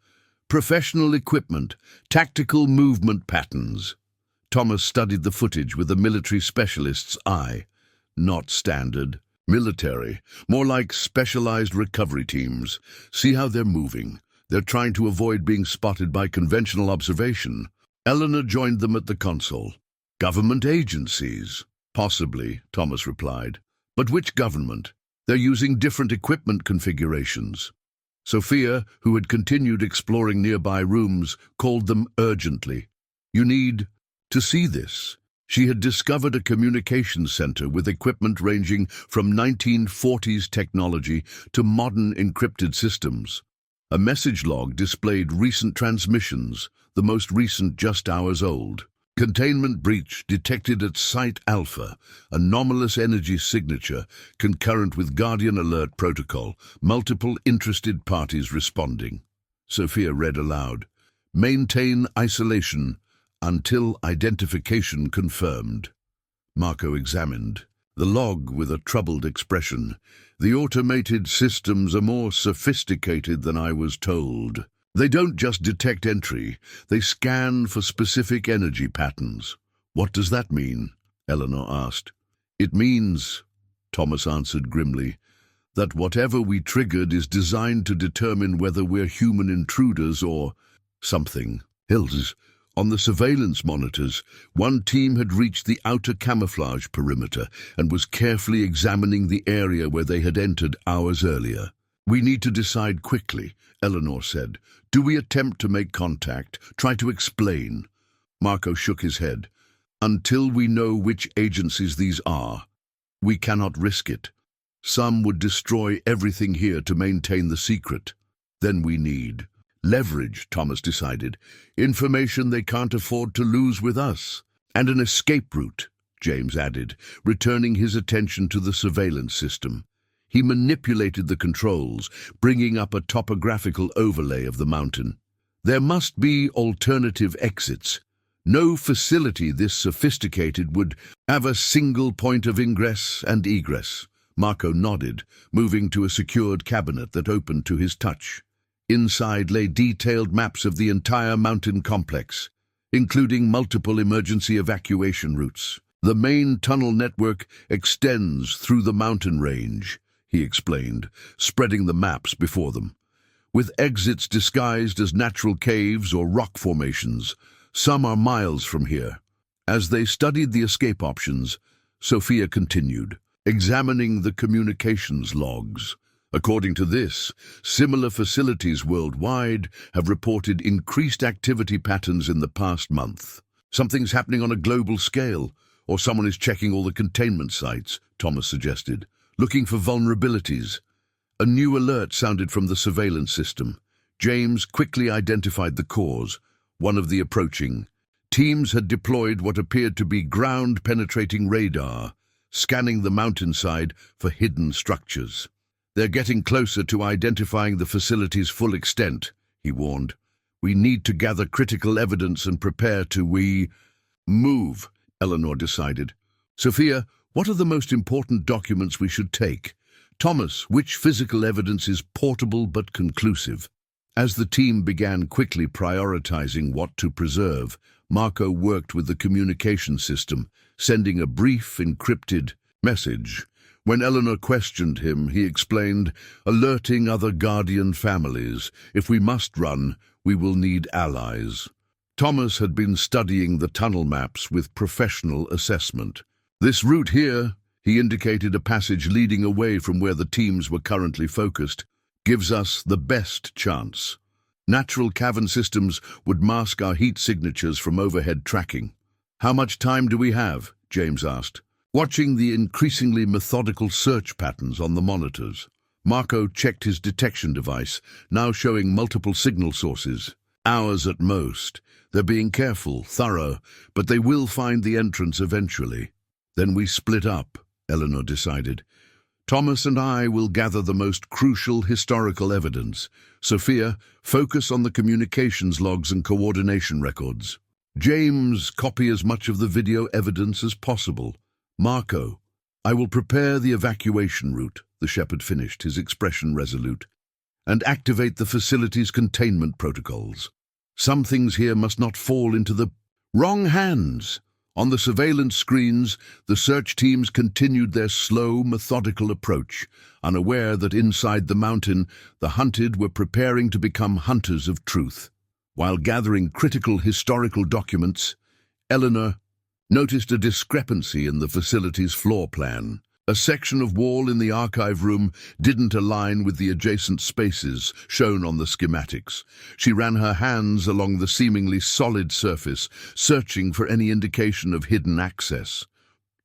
Professional equipment, tactical movement patterns. Thomas studied the footage with a military specialist's eye. Not standard. Military, more like specialized recovery teams. See how they're moving. They're trying to avoid being spotted by conventional observation. Eleanor joined them at the console. Government agencies. Possibly, Thomas replied. But which government? They're using different equipment configurations. Sophia, who had continued exploring nearby rooms, called them urgently. You need to see this. She had discovered a communications center with equipment ranging from 1940s technology to modern encrypted systems. A message log displayed recent transmissions, the most recent just hours old. Containment breach detected at Site Alpha, anomalous energy signature, concurrent with Guardian Alert Protocol, multiple interested parties responding. Sophia read aloud. Maintain isolation until identification confirmed. Marco examined. The log with a troubled expression. The automated systems are more sophisticated than I was told. They don't just detect entry, they scan for specific energy patterns. What does that mean? Eleanor asked. It means, Thomas answered grimly, that whatever we triggered is designed to determine whether we're human intruders or something else. On the surveillance monitors, one team had reached the outer camouflage perimeter and was carefully examining the area where they had entered hours earlier. We need to decide quickly, Eleanor said. Do we attempt to make contact? Try to explain? Marco shook his head. Until we know which agencies these are, we cannot risk it. Some would destroy everything here to maintain the secret. Then we need leverage, Thomas decided. Information they can't afford to lose with us. And an escape route, James added, returning his attention to the surveillance system. He manipulated the controls, bringing up a topographical overlay of the mountain. There must be alternative exits. No facility this sophisticated would have a single point of ingress and egress. Marco nodded, moving to a secured cabinet that opened to his touch. Inside lay detailed maps of the entire mountain complex, including multiple emergency evacuation routes. The main tunnel network extends through the mountain range, he explained, spreading the maps before them. With exits disguised as natural caves or rock formations, some are miles from here. As they studied the escape options, Sophia continued, examining the communications logs. According to this, similar facilities worldwide have reported increased activity patterns in the past month. Something's happening on a global scale, or someone is checking all the containment sites, Thomas suggested, looking for vulnerabilities. A new alert sounded from the surveillance system. James quickly identified the cause, one of the approaching. Teams had deployed what appeared to be ground-penetrating radar, scanning the mountainside for hidden structures. They're getting closer to identifying the facility's full extent, he warned. We need to gather critical evidence and prepare to move, Eleanor decided. Sophia, what are the most important documents we should take? Thomas, which physical evidence is portable but conclusive? As the team began quickly prioritizing what to preserve, Marco worked with the communication system, sending a brief, encrypted message. When Eleanor questioned him, he explained, alerting other Guardian families. If we must run, we will need allies. Thomas had been studying the tunnel maps with professional assessment. This route here, he indicated a passage leading away from where the teams were currently focused, gives us the best chance. Natural cavern systems would mask our heat signatures from overhead tracking. How much time do we have? James asked, watching the increasingly methodical search patterns on the monitors. Marco checked his detection device, now showing multiple signal sources. Hours at most. They're being careful, thorough, but they will find the entrance eventually. Then we split up, Eleanor decided. Thomas and I will gather the most crucial historical evidence. Sophia, focus on the communications logs and coordination records. James, copy as much of the video evidence as possible. Marco, I will prepare the evacuation route, the shepherd finished, his expression resolute, and activate the facility's containment protocols. Some things here must not fall into the wrong hands. On the surveillance screens, the search teams continued their slow, methodical approach, unaware that inside the mountain, the hunted were preparing to become hunters of truth. While gathering critical historical documents, Eleanor noticed a discrepancy in the facility's floor plan. A section of wall in the archive room didn't align with the adjacent spaces shown on the schematics. She ran her hands along the seemingly solid surface, searching for any indication of hidden access.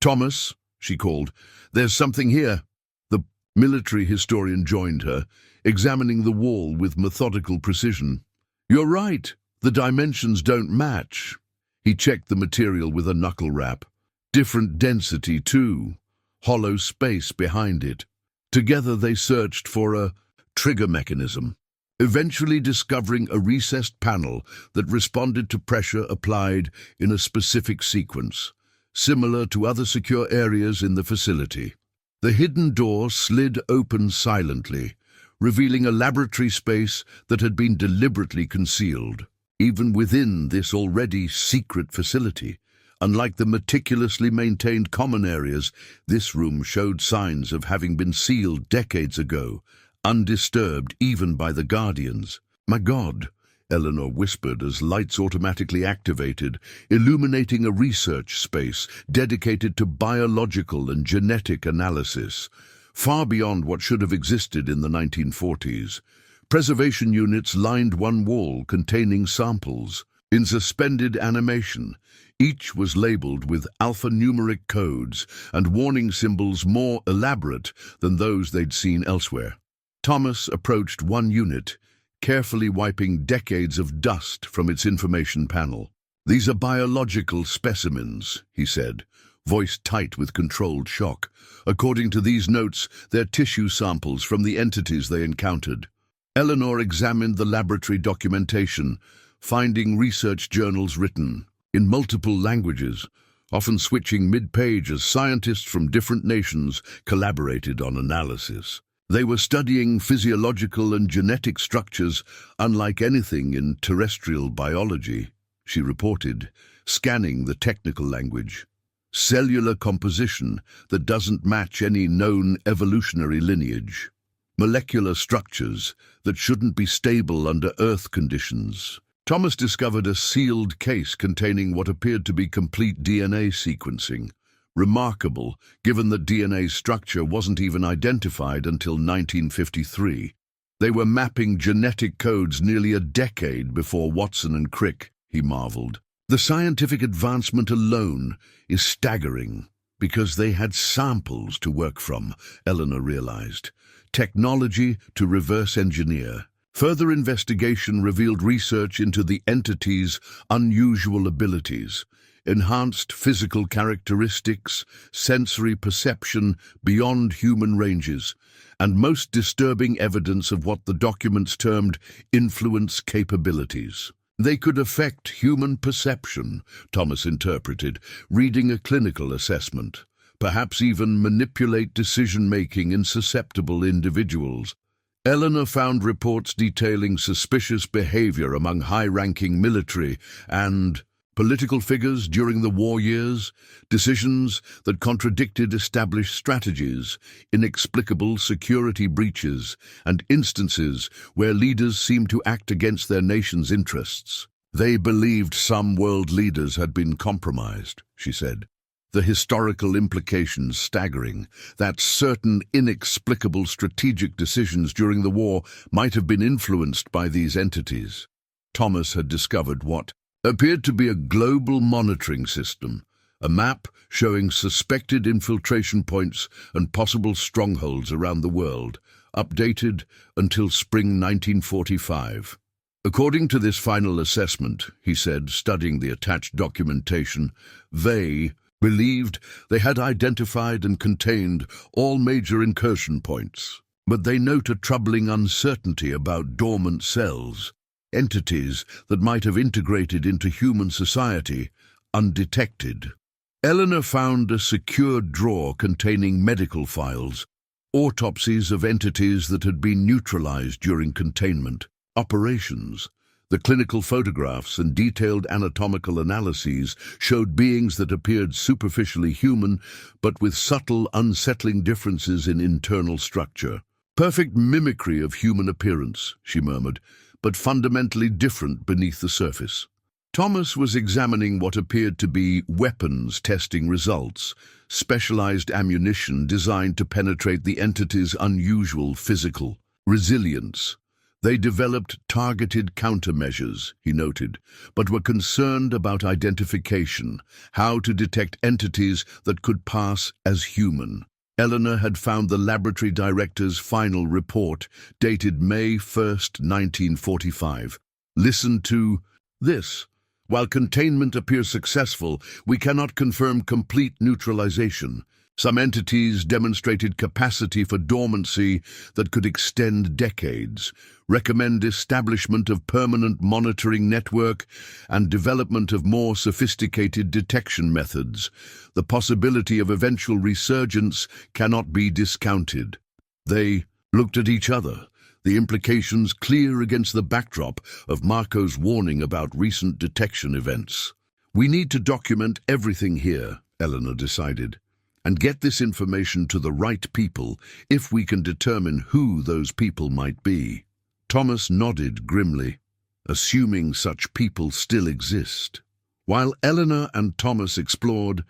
"Thomas," she called, "there's something here." The military historian joined her, examining the wall with methodical precision. "You're right, the dimensions don't match." He checked the material with a knuckle wrap. Different density, too. Hollow space behind it. Together they searched for a trigger mechanism, eventually discovering a recessed panel that responded to pressure applied in a specific sequence. similar to other secure areas in the facility. The hidden door slid open silently, revealing a laboratory space that had been deliberately concealed. Even within this already secret facility, unlike the meticulously maintained common areas, this room showed signs of having been sealed decades ago, undisturbed even by the Guardians. "My God," Eleanor whispered as lights automatically activated, illuminating a research space dedicated to biological and genetic analysis, far beyond what should have existed in the 1940s. Preservation units lined one wall containing samples. In suspended animation, each was labeled with alphanumeric codes and warning symbols more elaborate than those they'd seen elsewhere. Thomas approached one unit, carefully wiping decades of dust from its information panel. "These are biological specimens," he said, voice tight with controlled shock. "According to these notes, they're tissue samples from the entities they encountered." Eleanor examined the laboratory documentation, finding research journals written in multiple languages, often switching mid-page as scientists from different nations collaborated on analysis. They were studying physiological and genetic structures unlike anything in terrestrial biology, she reported, scanning the technical language. Cellular composition that doesn't match any known evolutionary lineage. Molecular structures that shouldn't be stable under Earth conditions. Thomas discovered a sealed case containing what appeared to be complete DNA sequencing. Remarkable, given that DNA structure wasn't even identified until 1953. They were mapping genetic codes nearly a decade before Watson and Crick, he marveled. The scientific advancement alone is staggering, because they had samples to work from, Eleanor realized. Technology to reverse engineer. Further investigation revealed research into the entity's unusual abilities, enhanced physical characteristics, sensory perception beyond human ranges, and most disturbing evidence of what the documents termed influence capabilities. They could affect human perception, Thomas interpreted, reading a clinical assessment, perhaps even manipulate decision-making in susceptible individuals. Eleanor found reports detailing suspicious behavior among high-ranking military and political figures during the war years, decisions that contradicted established strategies, inexplicable security breaches, and instances where leaders seemed to act against their nation's interests. They believed some world leaders had been compromised, she said. The historical implications staggering, that certain inexplicable strategic decisions during the war might have been influenced by these entities. Thomas had discovered what appeared to be a global monitoring system, a map showing suspected infiltration points and possible strongholds around the world, updated until spring 1945. According to this final assessment, he said, studying the attached documentation, they believed they had identified and contained all major incursion points. But they note a troubling uncertainty about dormant cells, entities that might have integrated into human society, undetected. Eleanor found a secured drawer containing medical files, autopsies of entities that had been neutralized during containment, operations. The clinical photographs and detailed anatomical analyses showed beings that appeared superficially human, but with subtle, unsettling differences in internal structure. Perfect mimicry of human appearance, she murmured, but fundamentally different beneath the surface. Thomas was examining what appeared to be weapons testing results, specialized ammunition designed to penetrate the entity's unusual physical resilience. They developed targeted countermeasures, he noted, but were concerned about identification, how to detect entities that could pass as human. Eleanor had found the laboratory director's final report, dated May 1st, 1945. Listen to this. While containment appears successful, we cannot confirm complete neutralization. Some entities demonstrated capacity for dormancy that could extend decades. Recommend establishment of permanent monitoring network and development of more sophisticated detection methods. The possibility of eventual resurgence cannot be discounted. They looked at each other, the implications clear against the backdrop of Marco's warning about recent detection events. We need to document everything here, Eleanor decided, and get this information to the right people if we can determine who those people might be. Thomas nodded grimly, assuming such people still exist. While Eleanor and Thomas explored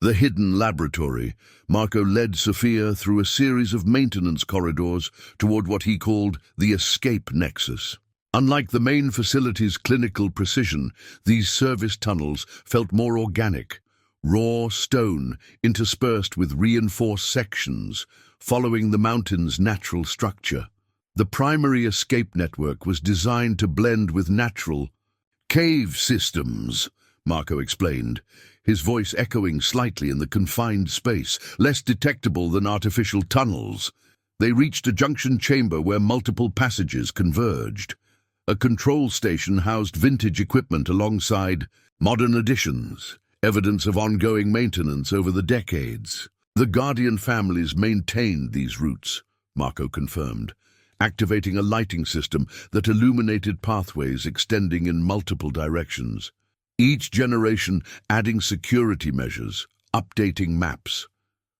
the hidden laboratory, Marco led Sophia through a series of maintenance corridors toward what he called the escape nexus. Unlike the main facility's clinical precision, these service tunnels felt more organic, raw stone interspersed with reinforced sections, following the mountain's natural structure. The primary escape network was designed to blend with natural cave systems, Marco explained, his voice echoing slightly in the confined space, less detectable than artificial tunnels. They reached a junction chamber where multiple passages converged. A control station housed vintage equipment alongside modern additions, evidence of ongoing maintenance over the decades. The Guardian families maintained these routes, Marco confirmed, activating a lighting system that illuminated pathways extending in multiple directions. Each generation adding security measures, updating maps.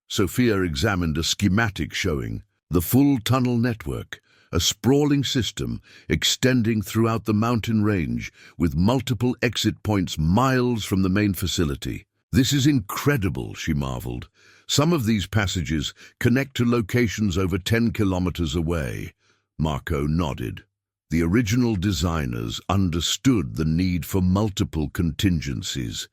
Sophia examined a schematic showing the full tunnel network, a sprawling system extending throughout the mountain range with multiple exit points miles from the main facility. This is incredible, she marveled. Some of these passages connect to locations over 10 kilometers away. Marco nodded. The original designers understood the need for multiple contingencies,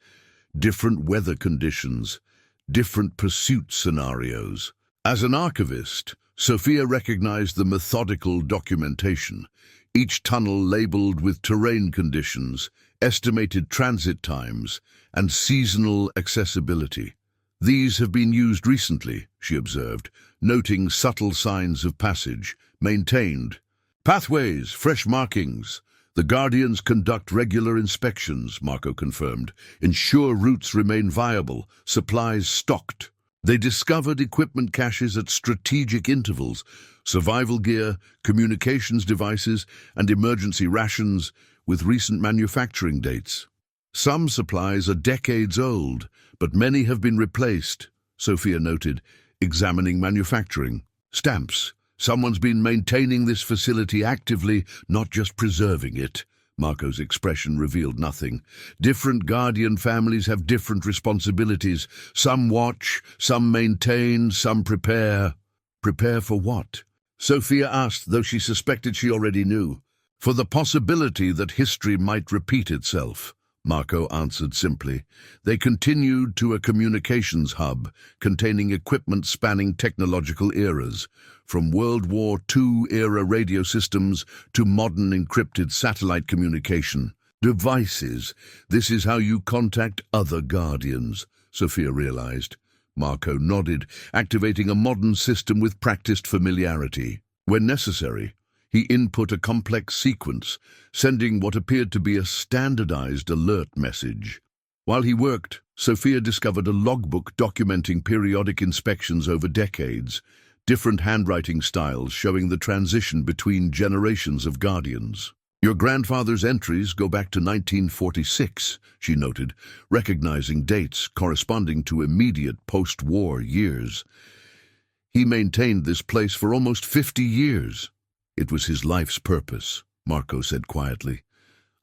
different weather conditions, different pursuit scenarios. As an archivist, Sophia recognized the methodical documentation, each tunnel labeled with terrain conditions, estimated transit times, and seasonal accessibility. These have been used recently, she observed, noting subtle signs of passage, maintained. Pathways, fresh markings. The Guardians conduct regular inspections, Marco confirmed. Ensure routes remain viable, supplies stocked. They discovered equipment caches at strategic intervals, survival gear, communications devices, and emergency rations with recent manufacturing dates. Some supplies are decades old, but many have been replaced, Sophia noted, examining manufacturing. Stamps. Someone's been maintaining this facility actively, not just preserving it. Marco's expression revealed nothing. Different Guardian families have different responsibilities. Some watch, some maintain, some prepare. Prepare for what? Sophia asked, though she suspected she already knew. For the possibility that history might repeat itself, Marco answered simply. They continued to a communications hub containing equipment spanning technological eras, from World War II-era radio systems to modern encrypted satellite communication. Devices. This is how you contact other Guardians, Sophia realized. Marco nodded, activating a modern system with practiced familiarity. When necessary, he input a complex sequence, sending what appeared to be a standardized alert message. While he worked, Sophia discovered a logbook documenting periodic inspections over decades, different handwriting styles showing the transition between generations of Guardians. Your grandfather's entries go back to 1946, she noted, recognizing dates corresponding to immediate post-war years. He maintained this place for almost 50 years. It was his life's purpose, Marco said quietly.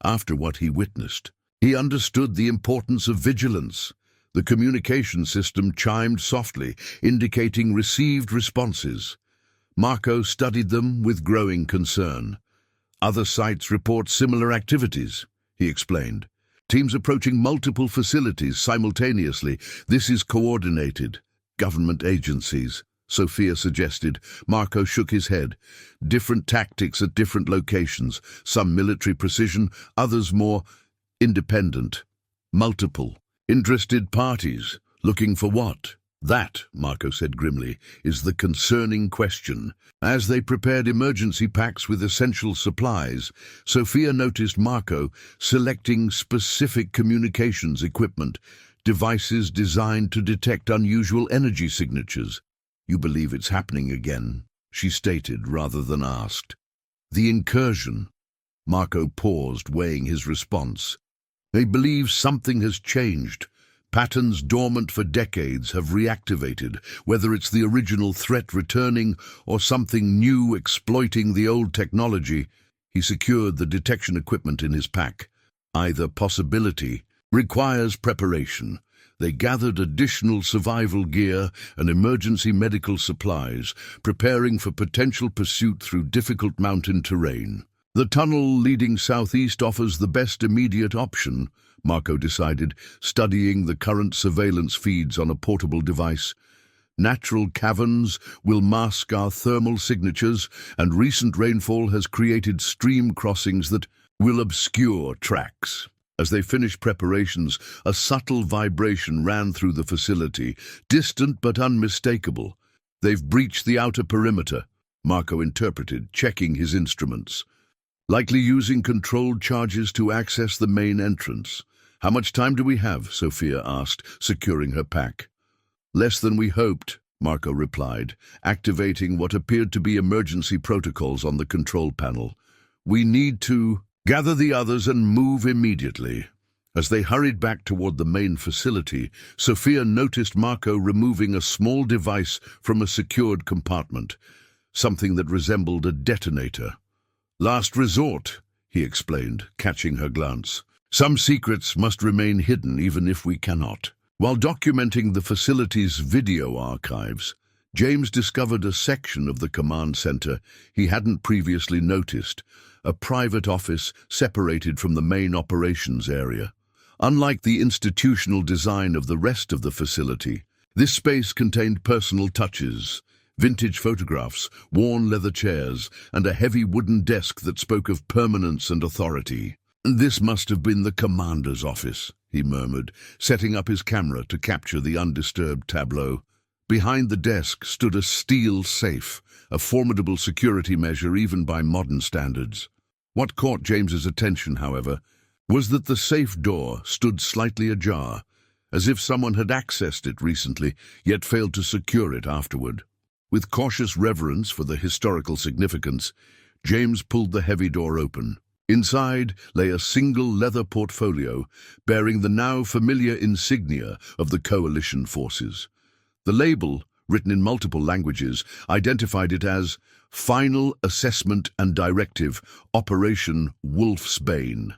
After what he witnessed, he understood the importance of vigilance. The communication system chimed softly, indicating received responses. Marco studied them with growing concern. Other sites report similar activities, he explained. Teams approaching multiple facilities simultaneously. This is coordinated. Government agencies, Sophia suggested. Marco shook his head. Different tactics at different locations, some military precision, others more independent. Multiple. Interested parties. Looking for what? That, Marco said grimly, is the concerning question. As they prepared emergency packs with essential supplies, Sophia noticed Marco selecting specific communications equipment, devices designed to detect unusual energy signatures. "You believe it's happening again," she stated rather than asked. "The incursion." Marco paused, weighing his response. "They believe something has changed. Patterns dormant for decades have reactivated, whether it's the original threat returning or something new exploiting the old technology." He secured the detection equipment in his pack. "Either possibility requires preparation." They gathered additional survival gear and emergency medical supplies, preparing for potential pursuit through difficult mountain terrain. "The tunnel leading southeast offers the best immediate option," Marco decided, studying the current surveillance feeds on a portable device. "Natural caverns will mask our thermal signatures, and recent rainfall has created stream crossings that will obscure tracks." As they finished preparations, a subtle vibration ran through the facility, distant but unmistakable. "They've breached the outer perimeter," Marco interpreted, checking his instruments. "Likely using controlled charges to access the main entrance." "How much time do we have?" Sophia asked, securing her pack. "Less than we hoped," Marco replied, activating what appeared to be emergency protocols on the control panel. "We need to gather the others and move immediately." As they hurried back toward the main facility, Sophia noticed Marco removing a small device from a secured compartment, something that resembled a detonator. "Last resort," he explained, catching her glance. "Some secrets must remain hidden even if we cannot." While documenting the facility's video archives, James discovered a section of the command center he hadn't previously noticed, a private office separated from the main operations area. Unlike the institutional design of the rest of the facility, this space contained personal touches: vintage photographs, worn leather chairs, and a heavy wooden desk that spoke of permanence and authority. "This must have been the commander's office," he murmured, setting up his camera to capture the undisturbed tableau. Behind the desk stood a steel safe, a formidable security measure even by modern standards. What caught James's attention, however, was that the safe door stood slightly ajar, as if someone had accessed it recently, yet failed to secure it afterward. With cautious reverence for the historical significance, James pulled the heavy door open. Inside lay a single leather portfolio bearing the now familiar insignia of the coalition forces. The label, written in multiple languages, identified it as Final Assessment and Directive, Operation Wolf's Bane.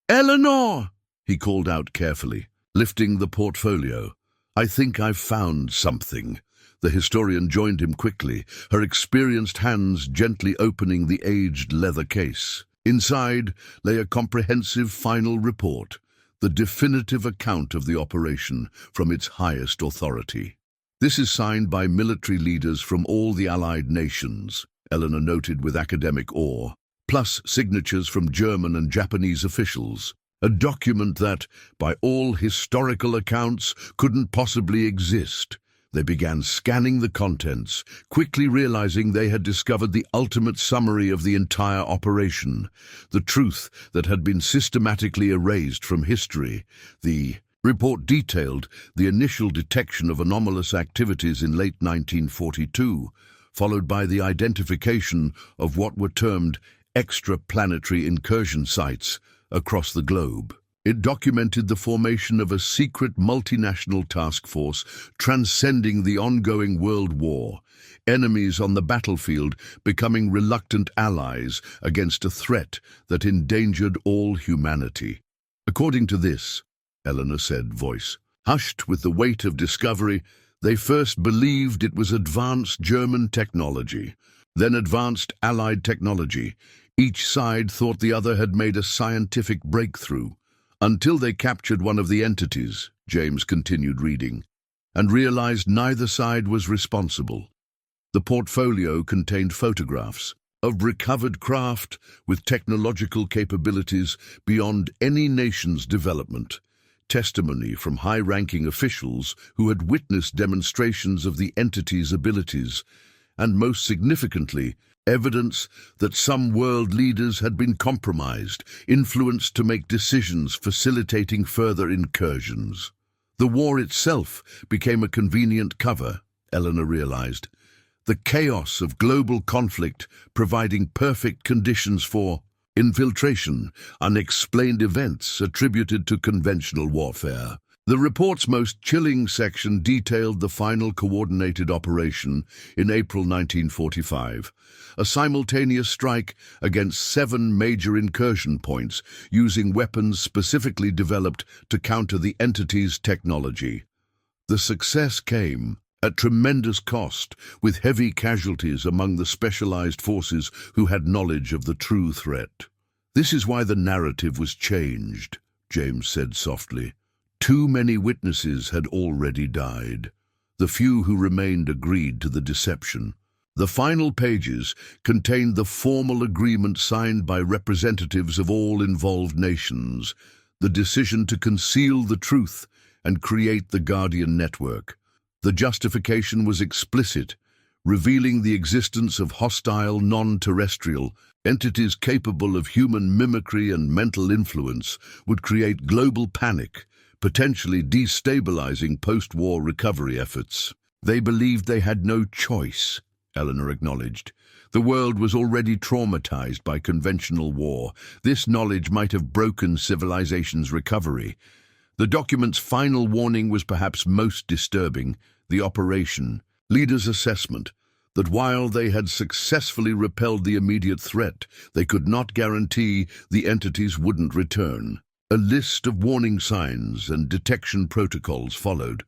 "Eleanor!" he called out carefully, lifting the portfolio. "I think I've found something." The historian joined him quickly, her experienced hands gently opening the aged leather case. Inside lay a comprehensive final report, the definitive account of the operation from its highest authority. "This is signed by military leaders from all the Allied nations," Eleanor noted with academic awe, "plus signatures from German and Japanese officials. A document that, by all historical accounts, couldn't possibly exist." They began scanning the contents, quickly realizing they had discovered the ultimate summary of the entire operation, the truth that had been systematically erased from history. The report detailed the initial detection of anomalous activities in late 1942, followed by the identification of what were termed extraplanetary incursion sites across the globe. It documented the formation of a secret multinational task force transcending the ongoing world war, enemies on the battlefield becoming reluctant allies against a threat that endangered all humanity. "According to this," Eleanor said, voice hushed with the weight of discovery, "they first believed it was advanced German technology, then advanced Allied technology. Each side thought the other had made a scientific breakthrough. Until they captured one of the entities," James continued reading, "and realized neither side was responsible." The portfolio contained photographs of recovered craft with technological capabilities beyond any nation's development, testimony from high-ranking officials who had witnessed demonstrations of the entity's abilities, and most significantly, evidence that some world leaders had been compromised, influenced to make decisions facilitating further incursions. The war itself became a convenient cover, Eleanor realized. The chaos of global conflict providing perfect conditions for infiltration, unexplained events attributed to conventional warfare. The report's most chilling section detailed the final coordinated operation in April 1945, a simultaneous strike against 7 major incursion points using weapons specifically developed to counter the entity's technology. The success came at tremendous cost, with heavy casualties among the specialized forces who had knowledge of the true threat. "This is why the narrative was changed," James said softly. Too many witnesses had already died. The few who remained agreed to the deception. The final pages contained the formal agreement signed by representatives of all involved nations, the decision to conceal the truth and create the Guardian network. The justification was explicit, revealing the existence of hostile, non-terrestrial entities capable of human mimicry and mental influence would create global panic, potentially destabilizing post-war recovery efforts. They believed they had no choice, Eleanor acknowledged. The world was already traumatized by conventional war. This knowledge might have broken civilization's recovery. The document's final warning was perhaps most disturbing: the operation leaders' assessment that while they had successfully repelled the immediate threat, they could not guarantee the entities wouldn't return. A list of warning signs and detection protocols followed,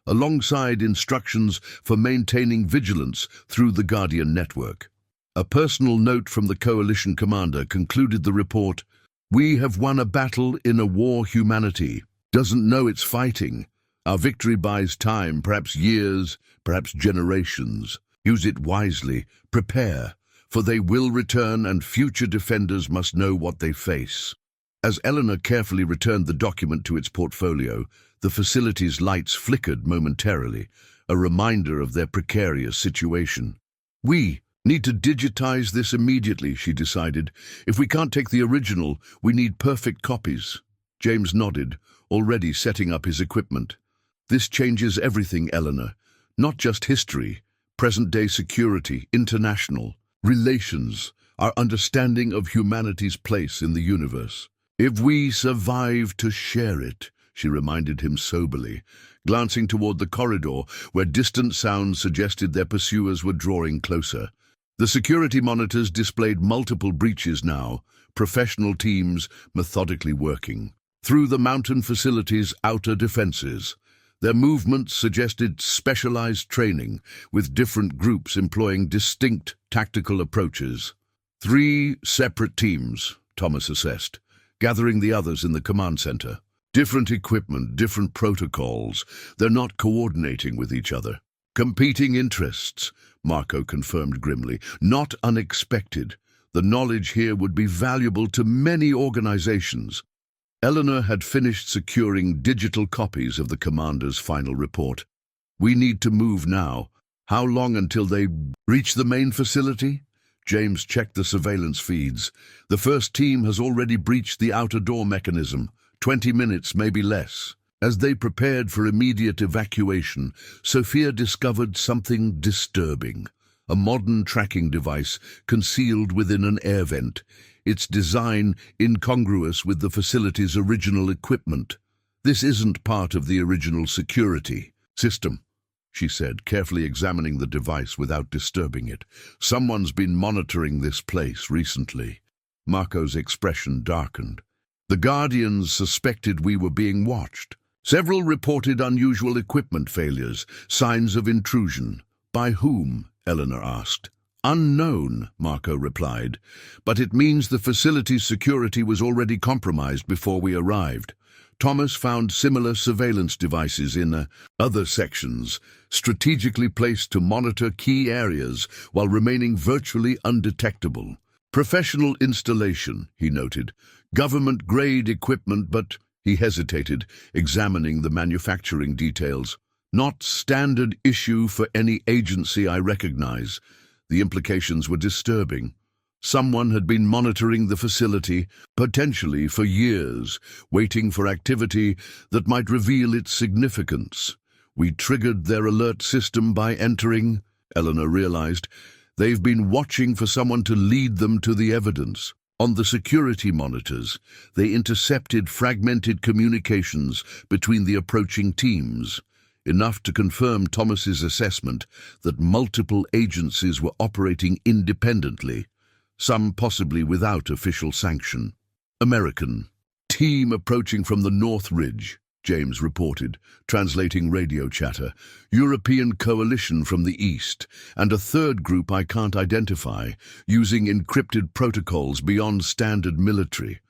alongside instructions for maintaining vigilance through the Guardian network. A personal note from the coalition commander concluded the report: "We have won a battle in a war humanity doesn't know it's fighting. Our victory buys time, perhaps years, perhaps generations. Use it wisely, prepare, for they will return and future defenders must know what they face." As Eleanor carefully returned the document to its portfolio, the facility's lights flickered momentarily, a reminder of their precarious situation. "We need to digitize this immediately," she decided. "If we can't take the original, we need perfect copies." James nodded, already setting up his equipment. "This changes everything, Eleanor. Not just history, present-day security, international relations, our understanding of humanity's place in the universe. If we survive to share it," she reminded him soberly, glancing toward the corridor where distant sounds suggested their pursuers were drawing closer. The security monitors displayed multiple breaches now, professional teams methodically working through the mountain facility's outer defenses. Their movements suggested specialized training, with different groups employing distinct tactical approaches. 3 separate teams, Thomas assessed, gathering the others in the command center. Different equipment, different protocols. They're not coordinating with each other. Competing interests, Marco confirmed grimly. Not unexpected. The knowledge here would be valuable to many organizations. Eleanor had finished securing digital copies of the commander's final report. "We need to move now. How long until they reach the main facility?" James checked the surveillance feeds. "The first team has already breached the outer door mechanism. 20 minutes, maybe less." As they prepared for immediate evacuation, Sophia discovered something disturbing. A modern tracking device concealed within an air vent, its design incongruous with the facility's original equipment. "This isn't part of the original security system," she said, carefully examining the device without disturbing it. "Someone's been monitoring this place recently." Marco's expression darkened. "The Guardians suspected we were being watched. Several reported unusual equipment failures, signs of intrusion." "By whom?" Eleanor asked. "Unknown," Marco replied, "but it means the facility's security was already compromised before we arrived. Thomas found similar surveillance devices in other sections, strategically placed to monitor key areas while remaining virtually undetectable. Professional installation," he noted. "Government-grade equipment, but..." He hesitated, examining the manufacturing details. Not standard issue for any agency I recognize. The implications were disturbing. Someone had been monitoring the facility, potentially for years, waiting for activity that might reveal its significance. We triggered their alert system by entering, Eleanor realized. They've been watching for someone to lead them to the evidence. On the security monitors, they intercepted fragmented communications between the approaching teams, enough to confirm Thomas's assessment that multiple agencies were operating independently, some possibly without official sanction. American. Team approaching from the North Ridge, James reported, translating radio chatter. European coalition from the east, and a third group I can't identify, using encrypted protocols beyond standard military.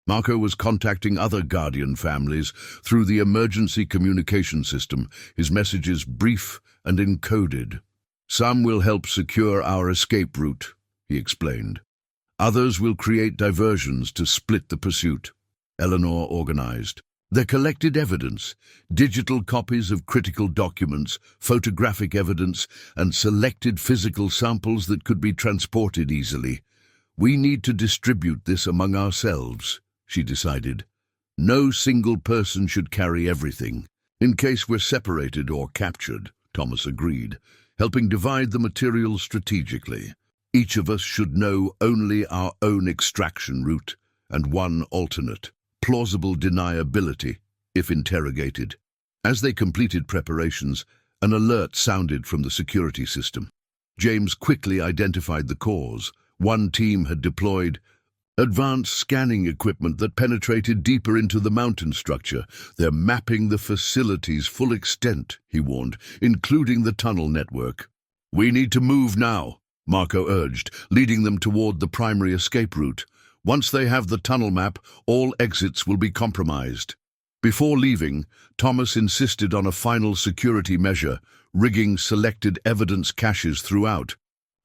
Marco was contacting other Guardian families through the emergency communication system, his messages brief and encoded. Some will help secure our escape route, he explained. Others will create diversions to split the pursuit. Eleanor organized. They collected evidence, digital copies of critical documents, photographic evidence, and selected physical samples that could be transported easily. We need to distribute this among ourselves, she decided. No single person should carry everything. In case we're separated or captured, Thomas agreed, helping divide the material strategically. Each of us should know only our own extraction route and one alternate, plausible deniability, if interrogated. As they completed preparations, an alert sounded from the security system. James quickly identified the cause. One team had deployed advanced scanning equipment that penetrated deeper into the mountain structure. They're mapping the facility's full extent, he warned, including the tunnel network. We need to move now, Marco urged, leading them toward the primary escape route. Once they have the tunnel map, all exits will be compromised. Before leaving, Thomas insisted on a final security measure, rigging selected evidence caches throughout.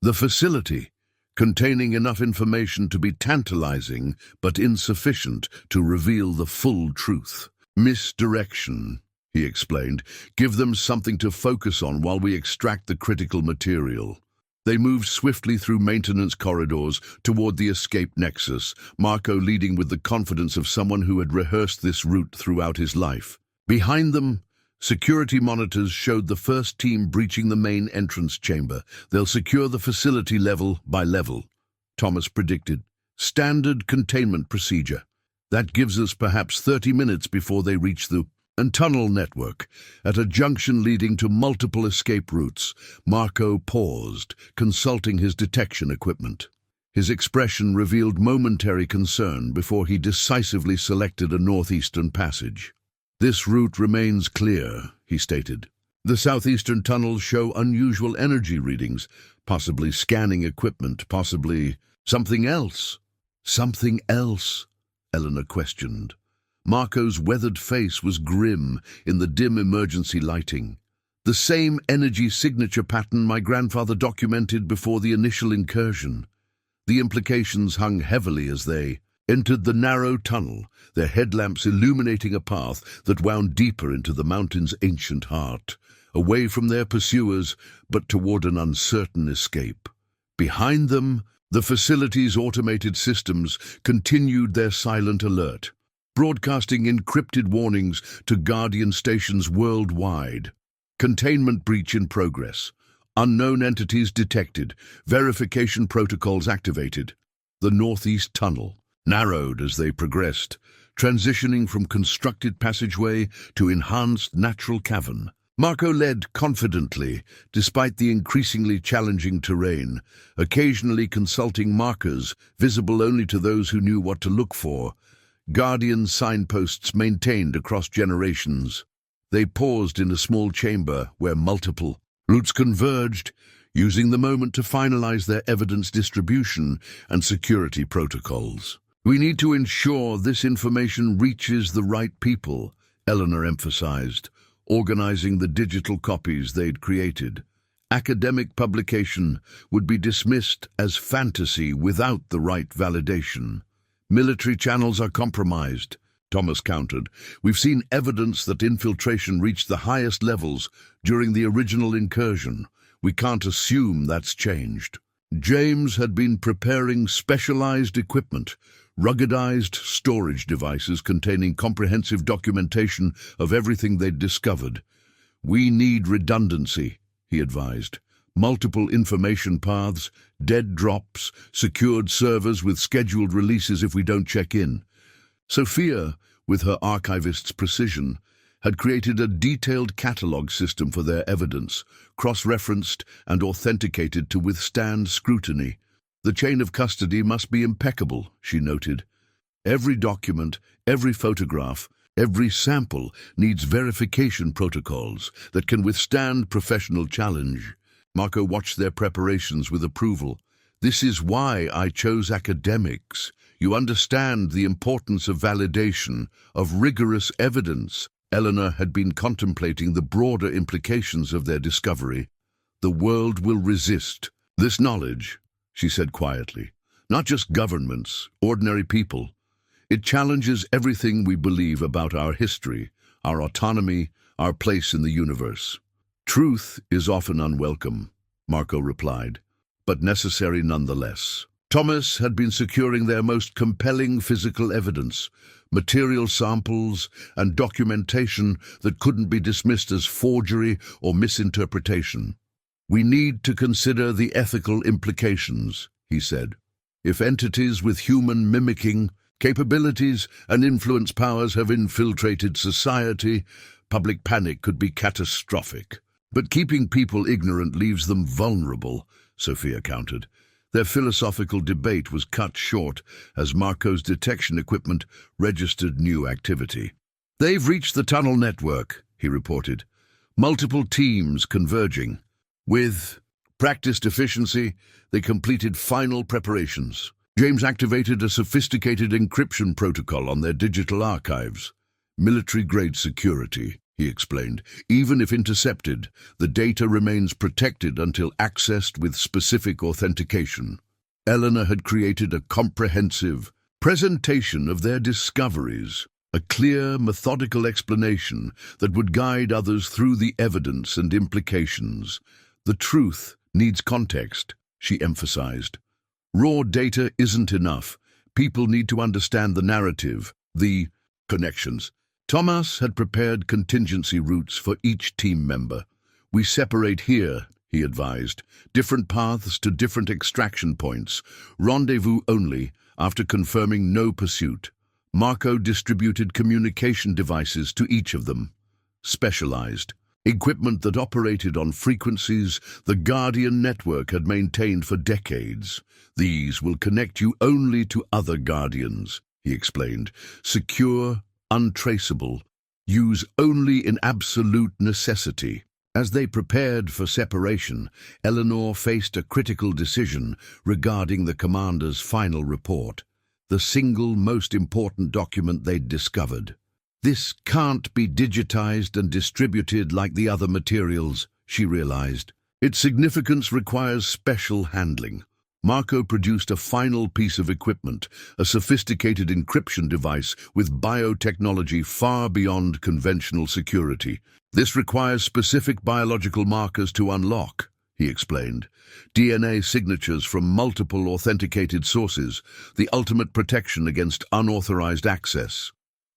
The facility, containing enough information to be tantalizing but insufficient to reveal the full truth. Misdirection, he explained. Give them something to focus on while we extract the critical material. They moved swiftly through maintenance corridors toward the escape nexus, Marco leading with the confidence of someone who had rehearsed this route throughout his life. Behind them, security monitors showed the first team breaching the main entrance chamber. They'll secure the facility level by level, Thomas predicted. Standard containment procedure. That gives us perhaps 30 minutes before they reach the tunnel network. At a junction leading to multiple escape routes, Marco paused, consulting his detection equipment. His expression revealed momentary concern before he decisively selected a northeastern passage. This route remains clear, he stated. The southeastern tunnels show unusual energy readings, possibly scanning equipment, possibly something else. Something else? Eleanor questioned. Marco's weathered face was grim in the dim emergency lighting. The same energy signature pattern my grandfather documented before the initial incursion. The implications hung heavily as they entered the narrow tunnel, their headlamps illuminating a path that wound deeper into the mountain's ancient heart, away from their pursuers, but toward an uncertain escape. Behind them, the facility's automated systems continued their silent alert, broadcasting encrypted warnings to Guardian stations worldwide. Containment breach in progress. Unknown entities detected. Verification protocols activated. The northeast tunnel narrowed as they progressed, transitioning from constructed passageway to enhanced natural cavern. Marco led confidently, despite the increasingly challenging terrain, occasionally consulting markers visible only to those who knew what to look for. Guardian signposts maintained across generations. They paused in a small chamber where multiple routes converged, using the moment to finalize their evidence distribution and security protocols. We need to ensure this information reaches the right people, Eleanor emphasized, organizing the digital copies they'd created. Academic publication would be dismissed as fantasy without the right validation. Military channels are compromised. Thomas countered. "We've seen evidence that infiltration reached the highest levels during the original incursion. We can't assume that's changed." James had been preparing specialized equipment, ruggedized storage devices containing comprehensive documentation of everything they'd discovered. "We need redundancy," he advised. "Multiple information paths, dead drops, secured servers with scheduled releases if we don't check in." Sophia, with her archivist's precision, had created a detailed catalog system for their evidence, cross-referenced and authenticated to withstand scrutiny. "The chain of custody must be impeccable," she noted. "Every document, every photograph, every sample needs verification protocols that can withstand professional challenge." Marco watched their preparations with approval. "This is why I chose academics. You understand the importance of validation, of rigorous evidence." Eleanor had been contemplating the broader implications of their discovery. "The world will resist this knowledge," she said quietly. "Not just governments, ordinary people. It challenges everything we believe about our history, our autonomy, our place in the universe." "Truth is often unwelcome," Marco replied, "but necessary nonetheless." Thomas had been securing their most compelling physical evidence, material samples and documentation that couldn't be dismissed as forgery or misinterpretation. "We need to consider the ethical implications," he said. "If entities with human mimicking capabilities and influence powers have infiltrated society, public panic could be catastrophic. But keeping people ignorant leaves them vulnerable," Sophia countered. Their philosophical debate was cut short as Marco's detection equipment registered new activity. "They've reached the tunnel network," he reported. "Multiple teams converging. With practiced efficiency, they completed final preparations." James activated a sophisticated encryption protocol on their digital archives. "Military-grade security," he explained. "Even if intercepted, the data remains protected until accessed with specific authentication." Eleanor had created a comprehensive presentation of their discoveries, a clear, methodical explanation that would guide others through the evidence and implications. "The truth needs context," she emphasized. "Raw data isn't enough. People need to understand the narrative, the connections." Thomas had prepared contingency routes for each team member. "We separate here," he advised. "Different paths to different extraction points. Rendezvous only, after confirming no pursuit." Marco distributed communication devices to each of them. Specialized equipment that operated on frequencies the Guardian network had maintained for decades. "These will connect you only to other Guardians," he explained. "Secure, untraceable, use only in absolute necessity." As they prepared for separation, Eleanor faced a critical decision regarding the commander's final report, the single most important document they'd discovered. "This can't be digitized and distributed like the other materials," she realized. "Its significance requires special handling." Marco produced a final piece of equipment, a sophisticated encryption device with biotechnology far beyond conventional security. "This requires specific biological markers to unlock," he explained. "DNA signatures from multiple authenticated sources, the ultimate protection against unauthorized access."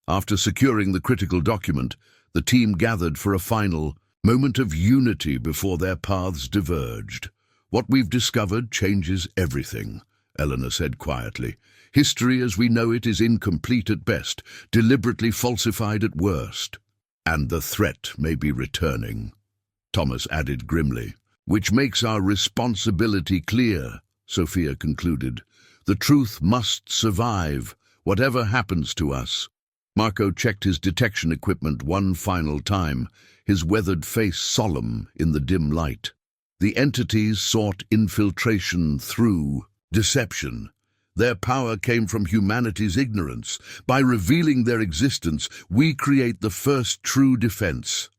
After securing the critical document, the team gathered for a final moment of unity before their paths diverged. "What we've discovered changes everything," Eleanor said quietly. "History as we know it is incomplete at best, deliberately falsified at worst. And the threat may be returning," Thomas added grimly. "Which makes our responsibility clear," Sophia concluded. "The truth must survive, whatever happens to us." Marco checked his detection equipment one final time, his weathered face solemn in the dim light. "The entities sought infiltration through deception. Their power came from humanity's ignorance. By revealing their existence, we create the first true defense: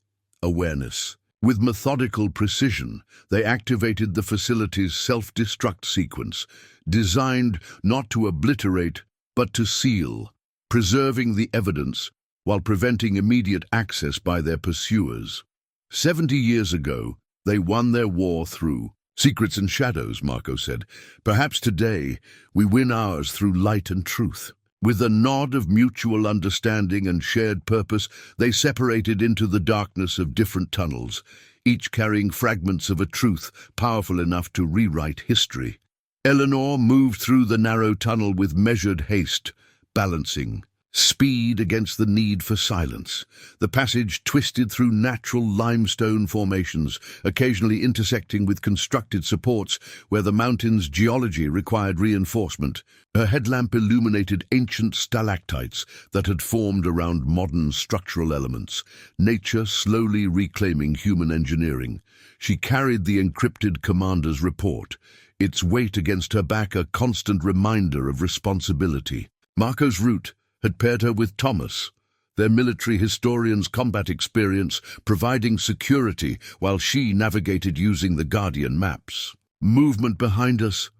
awareness." With methodical precision, they activated the facility's self-destruct sequence, designed not to obliterate, but to seal. preserving the evidence while preventing immediate access by their pursuers. 70 years ago, they won their war through secrets and shadows, Marco said. Perhaps today we win ours through light and truth. With a nod of mutual understanding and shared purpose, they separated into the darkness of different tunnels, each carrying fragments of a truth powerful enough to rewrite history. Eleanor moved through the narrow tunnel with measured haste, balancing speed against the need for silence. The passage twisted through natural limestone formations, occasionally intersecting with constructed supports where the mountain's geology required reinforcement. Her headlamp illuminated ancient stalactites that had formed around modern structural elements, nature slowly reclaiming human engineering. She carried the encrypted commander's report, its weight against her back a constant reminder of responsibility. Marco's route had paired her with Thomas, their military historian's combat experience providing security while she navigated using the Guardian maps. "Movement behind us,"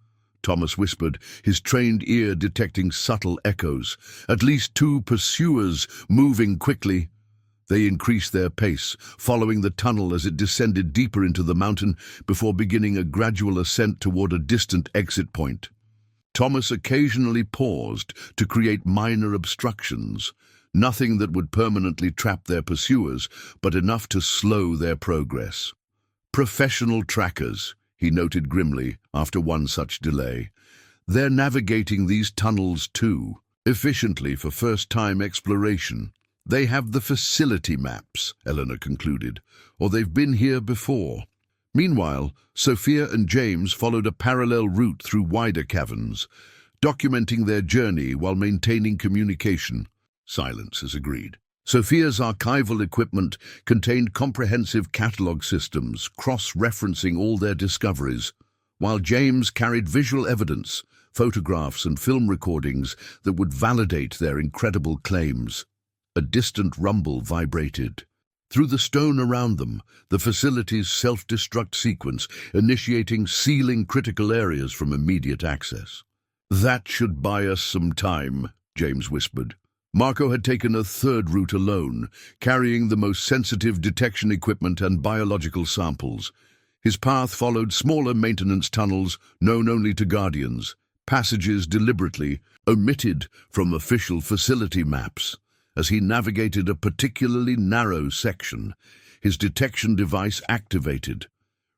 Thomas whispered, his trained ear detecting subtle echoes. At least 2 pursuers moving quickly. They increased their pace, following the tunnel as it descended deeper into the mountain before beginning a gradual ascent toward a distant exit point. Thomas occasionally paused to create minor obstructions, nothing that would permanently trap their pursuers, but enough to slow their progress. "Professional trackers," he noted grimly after one such delay. "They're navigating these tunnels too, efficiently for first-time exploration. They have the facility maps," Eleanor concluded, "or they've been here before." Meanwhile, Sophia and James followed a parallel route through wider caverns, documenting their journey while maintaining communication. Silence, as agreed. Sophia's archival equipment contained comprehensive catalog systems, cross-referencing all their discoveries, while James carried visual evidence, photographs and film recordings that would validate their incredible claims. A distant rumble vibrated. Through the stone around them, the facility's self-destruct sequence, initiating sealing critical areas from immediate access. "That should buy us some time," James whispered. Marco had taken a third route alone, carrying the most sensitive detection equipment and biological samples. His path followed smaller maintenance tunnels known only to Guardians, passages deliberately omitted from official facility maps. As he navigated a particularly narrow section, his detection device activated,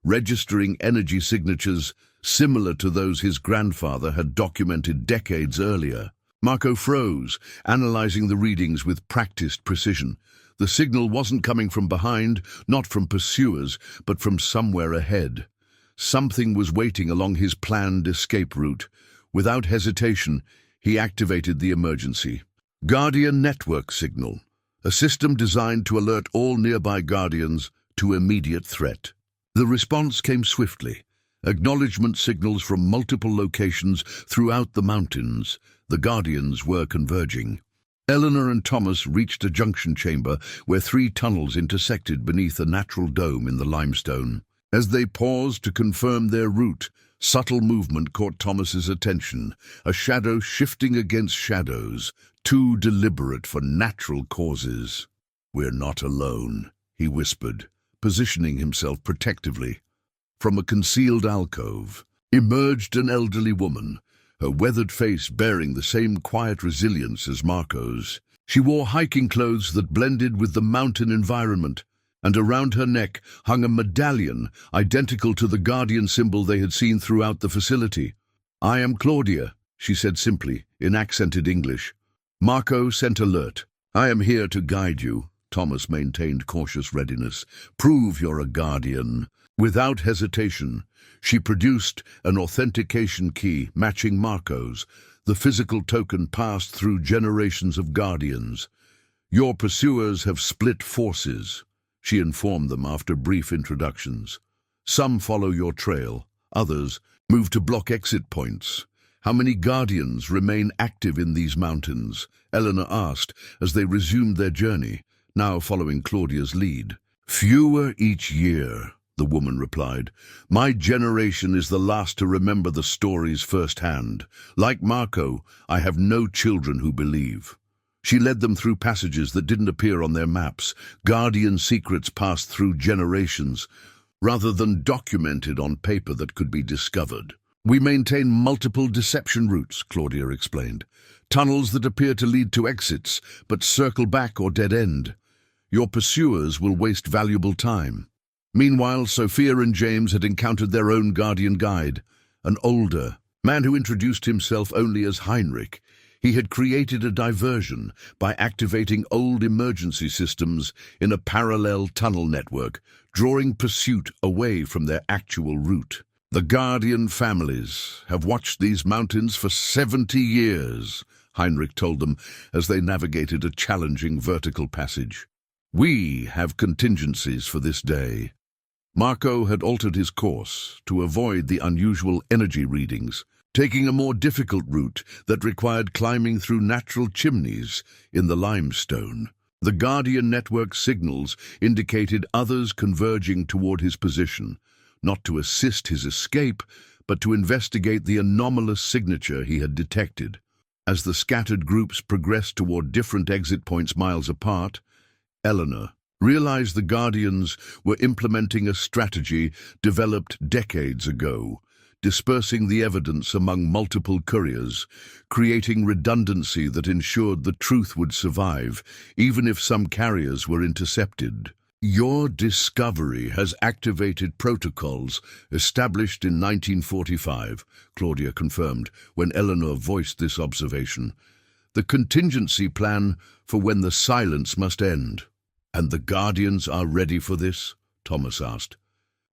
registering energy signatures similar to those his grandfather had documented decades earlier. Marco froze, analyzing the readings with practiced precision. The signal wasn't coming from behind, not from pursuers, but from somewhere ahead. Something was waiting along his planned escape route. Without hesitation, he activated the emergency Guardian Network Signal, a system designed to alert all nearby Guardians to immediate threat. The response came swiftly, acknowledgement signals from multiple locations throughout the mountains. The Guardians were converging. Eleanor and Thomas reached a junction chamber where 3 tunnels intersected beneath a natural dome in the limestone. As they paused to confirm their route, subtle movement caught Thomas's attention, a shadow shifting against shadows, too deliberate for natural causes. "We're not alone," he whispered, positioning himself protectively. From a concealed alcove emerged an elderly woman, her weathered face bearing the same quiet resilience as Marco's. She wore hiking clothes that blended with the mountain environment, and around her neck hung a medallion identical to the Guardian symbol they had seen throughout the facility. "I am Claudia," she said simply, in accented English. Marco sent alert. "I am here to guide you," Thomas maintained cautious readiness. "Prove you're a Guardian." Without hesitation, she produced an authentication key matching Marco's, the physical token passed through generations of Guardians. "Your pursuers have split forces," she informed them after brief introductions. "Some follow your trail, others move to block exit points." "How many Guardians remain active in these mountains?" Eleanor asked as they resumed their journey, now following Claudia's lead. "Fewer each year," the woman replied. "My generation is the last to remember the stories firsthand. Like Marco, I have no children who believe." She led them through passages that didn't appear on their maps, guardian secrets passed through generations, rather than documented on paper that could be discovered. We maintain multiple deception routes, Claudia explained. Tunnels that appear to lead to exits, but circle back or dead end. Your pursuers will waste valuable time. Meanwhile, Sophia and James had encountered their own guardian guide, an older man who introduced himself only as Heinrich. He had created a diversion by activating old emergency systems in a parallel tunnel network, drawing pursuit away from their actual route. The Guardian families have watched these mountains for 70 years, Heinrich told them as they navigated a challenging vertical passage. We have contingencies for this day. Marco had altered his course to avoid the unusual energy readings, taking a more difficult route that required climbing through natural chimneys in the limestone. The Guardian network signals indicated others converging toward his position, not to assist his escape, but to investigate the anomalous signature he had detected. As the scattered groups progressed toward different exit points miles apart, Eleanor realized the Guardians were implementing a strategy developed decades ago, dispersing the evidence among multiple couriers, creating redundancy that ensured the truth would survive, even if some carriers were intercepted. Your discovery has activated protocols established in 1945, Claudia confirmed when Eleanor voiced this observation. The contingency plan for when the silence must end. And the Guardians are ready for this? Thomas asked.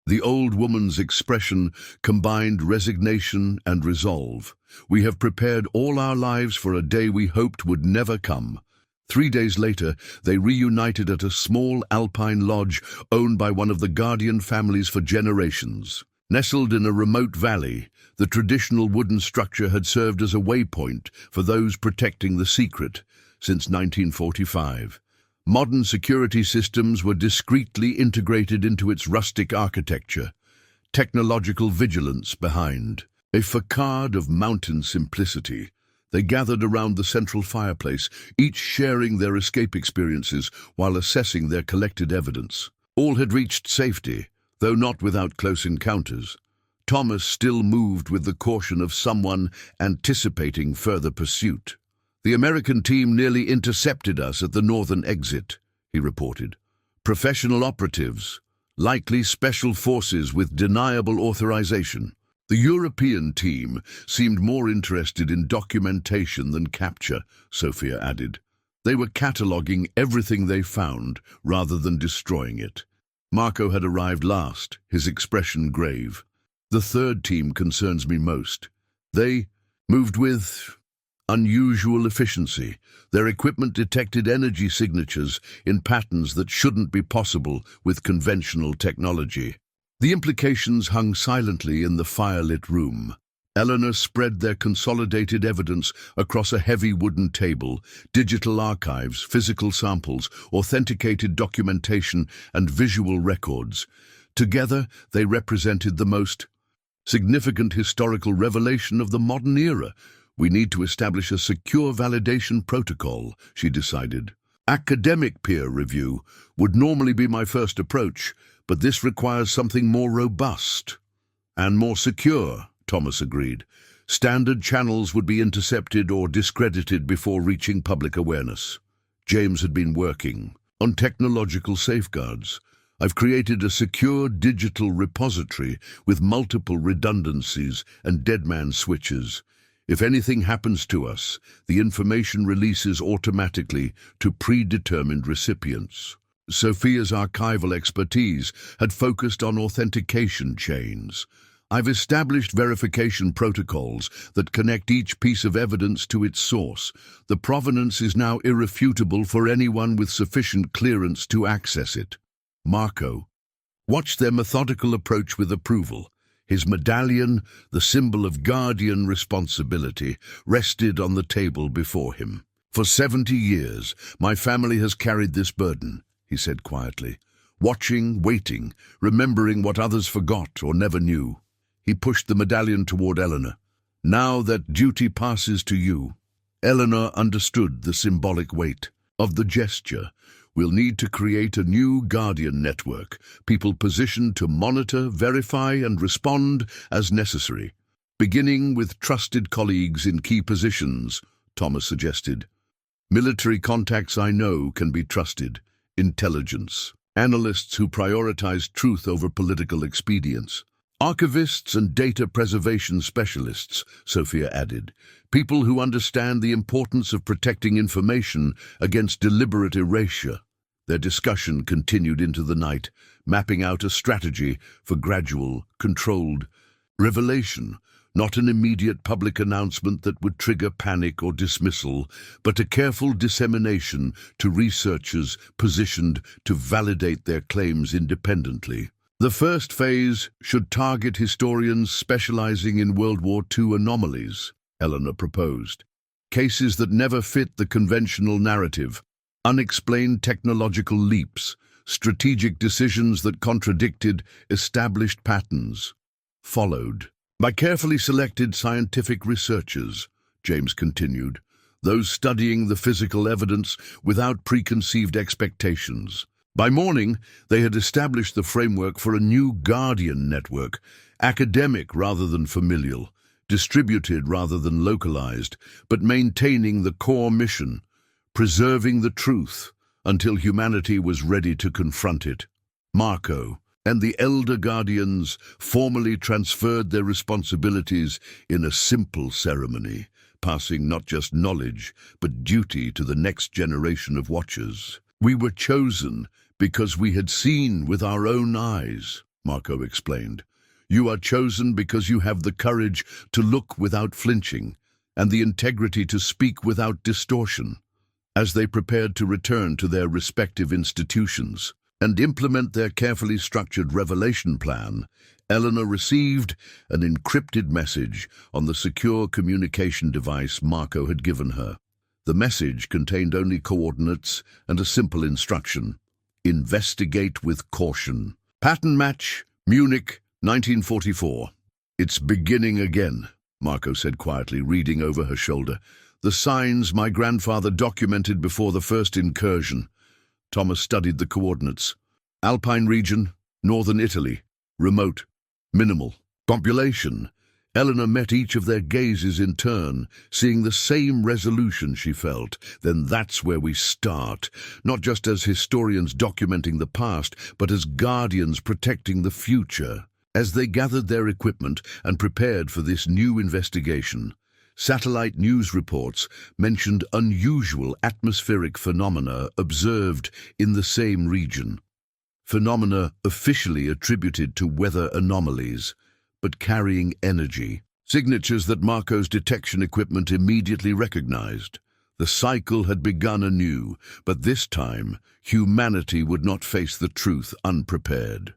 The old woman's expression combined resignation and resolve. We have prepared all our lives for a day we hoped would never come. 3 days later, they reunited at a small alpine lodge owned by one of the Guardian families for generations. Nestled in a remote valley, the traditional wooden structure had served as a waypoint for those protecting the secret since 1945. Modern security systems were discreetly integrated into its rustic architecture, technological vigilance behind. A facade of mountain simplicity. They gathered around the central fireplace, each sharing their escape experiences while assessing their collected evidence. All had reached safety, though not without close encounters. Thomas still moved with the caution of someone anticipating further pursuit. The American team nearly intercepted us at the northern exit, he reported. Professional operatives, likely special forces with deniable authorization. The European team seemed more interested in documentation than capture, Sophia added. They were cataloging everything they found rather than destroying it. Marco had arrived last, his expression grave. The third team concerns me most. They moved with unusual efficiency. Their equipment detected energy signatures in patterns that shouldn't be possible with conventional technology. The implications hung silently in the firelit room. Eleanor spread their consolidated evidence across a heavy wooden table, digital archives, physical samples, authenticated documentation, and visual records. Together, they represented the most significant historical revelation of the modern era. We need to establish a secure validation protocol, she decided. Academic peer review would normally be my first approach, but this requires something more robust and more secure, Thomas agreed. Standard channels would be intercepted or discredited before reaching public awareness. James had been working on technological safeguards. I've created a secure digital repository with multiple redundancies and deadman switches. If anything happens to us, the information releases automatically to predetermined recipients. Sophia's archival expertise had focused on authentication chains. I've established verification protocols that connect each piece of evidence to its source. The provenance is now irrefutable for anyone with sufficient clearance to access it. Marco watched their methodical approach with approval. His medallion, the symbol of guardian responsibility, rested on the table before him. For 70 years, my family has carried this burden, he said quietly. Watching, waiting, remembering what others forgot or never knew. He pushed the medallion toward Eleanor. Now that duty passes to you. Eleanor understood the symbolic weight of the gesture. We'll need to create a new Guardian network, people positioned to monitor, verify, and respond as necessary. Beginning with trusted colleagues in key positions, Thomas suggested. Military contacts I know can be trusted. Intelligence. Analysts who prioritize truth over political expedience. Archivists and data preservation specialists, Sophia added. People who understand the importance of protecting information against deliberate erasure. Their discussion continued into the night, mapping out a strategy for gradual, controlled revelation. Not an immediate public announcement that would trigger panic or dismissal, but a careful dissemination to researchers positioned to validate their claims independently. The first phase should target historians specializing in World War II anomalies, Eleanor proposed. Cases that never fit the conventional narrative, unexplained technological leaps, strategic decisions that contradicted established patterns. Followed by carefully selected scientific researchers, James continued, those studying the physical evidence without preconceived expectations. By morning, they had established the framework for a new Guardian network, academic rather than familial, distributed rather than localized, but maintaining the core mission, preserving the truth until humanity was ready to confront it. Marco and the elder Guardians formally transferred their responsibilities in a simple ceremony, passing not just knowledge, but duty to the next generation of Watchers. We were chosen because we had seen with our own eyes, Marco explained. You are chosen because you have the courage to look without flinching and the integrity to speak without distortion. As they prepared to return to their respective institutions and implement their carefully structured revelation plan, Eleanor received an encrypted message on the secure communication device Marco had given her. The message contained only coordinates and a simple instruction. Investigate with caution. Pattern match, Munich, 1944. It's beginning again, Marco said quietly, reading over her shoulder. The signs my grandfather documented before the first incursion. Thomas studied the coordinates. Alpine region, northern Italy. Remote. Minimal. Population. Eleanor met each of their gazes in turn, seeing the same resolution she felt. Then that's where we start, not just as historians documenting the past, but as guardians protecting the future. As they gathered their equipment and prepared for this new investigation, satellite news reports mentioned unusual atmospheric phenomena observed in the same region. Phenomena officially attributed to weather anomalies, but carrying energy. Signatures that Marco's detection equipment immediately recognized. The cycle had begun anew, but this time humanity would not face the truth unprepared.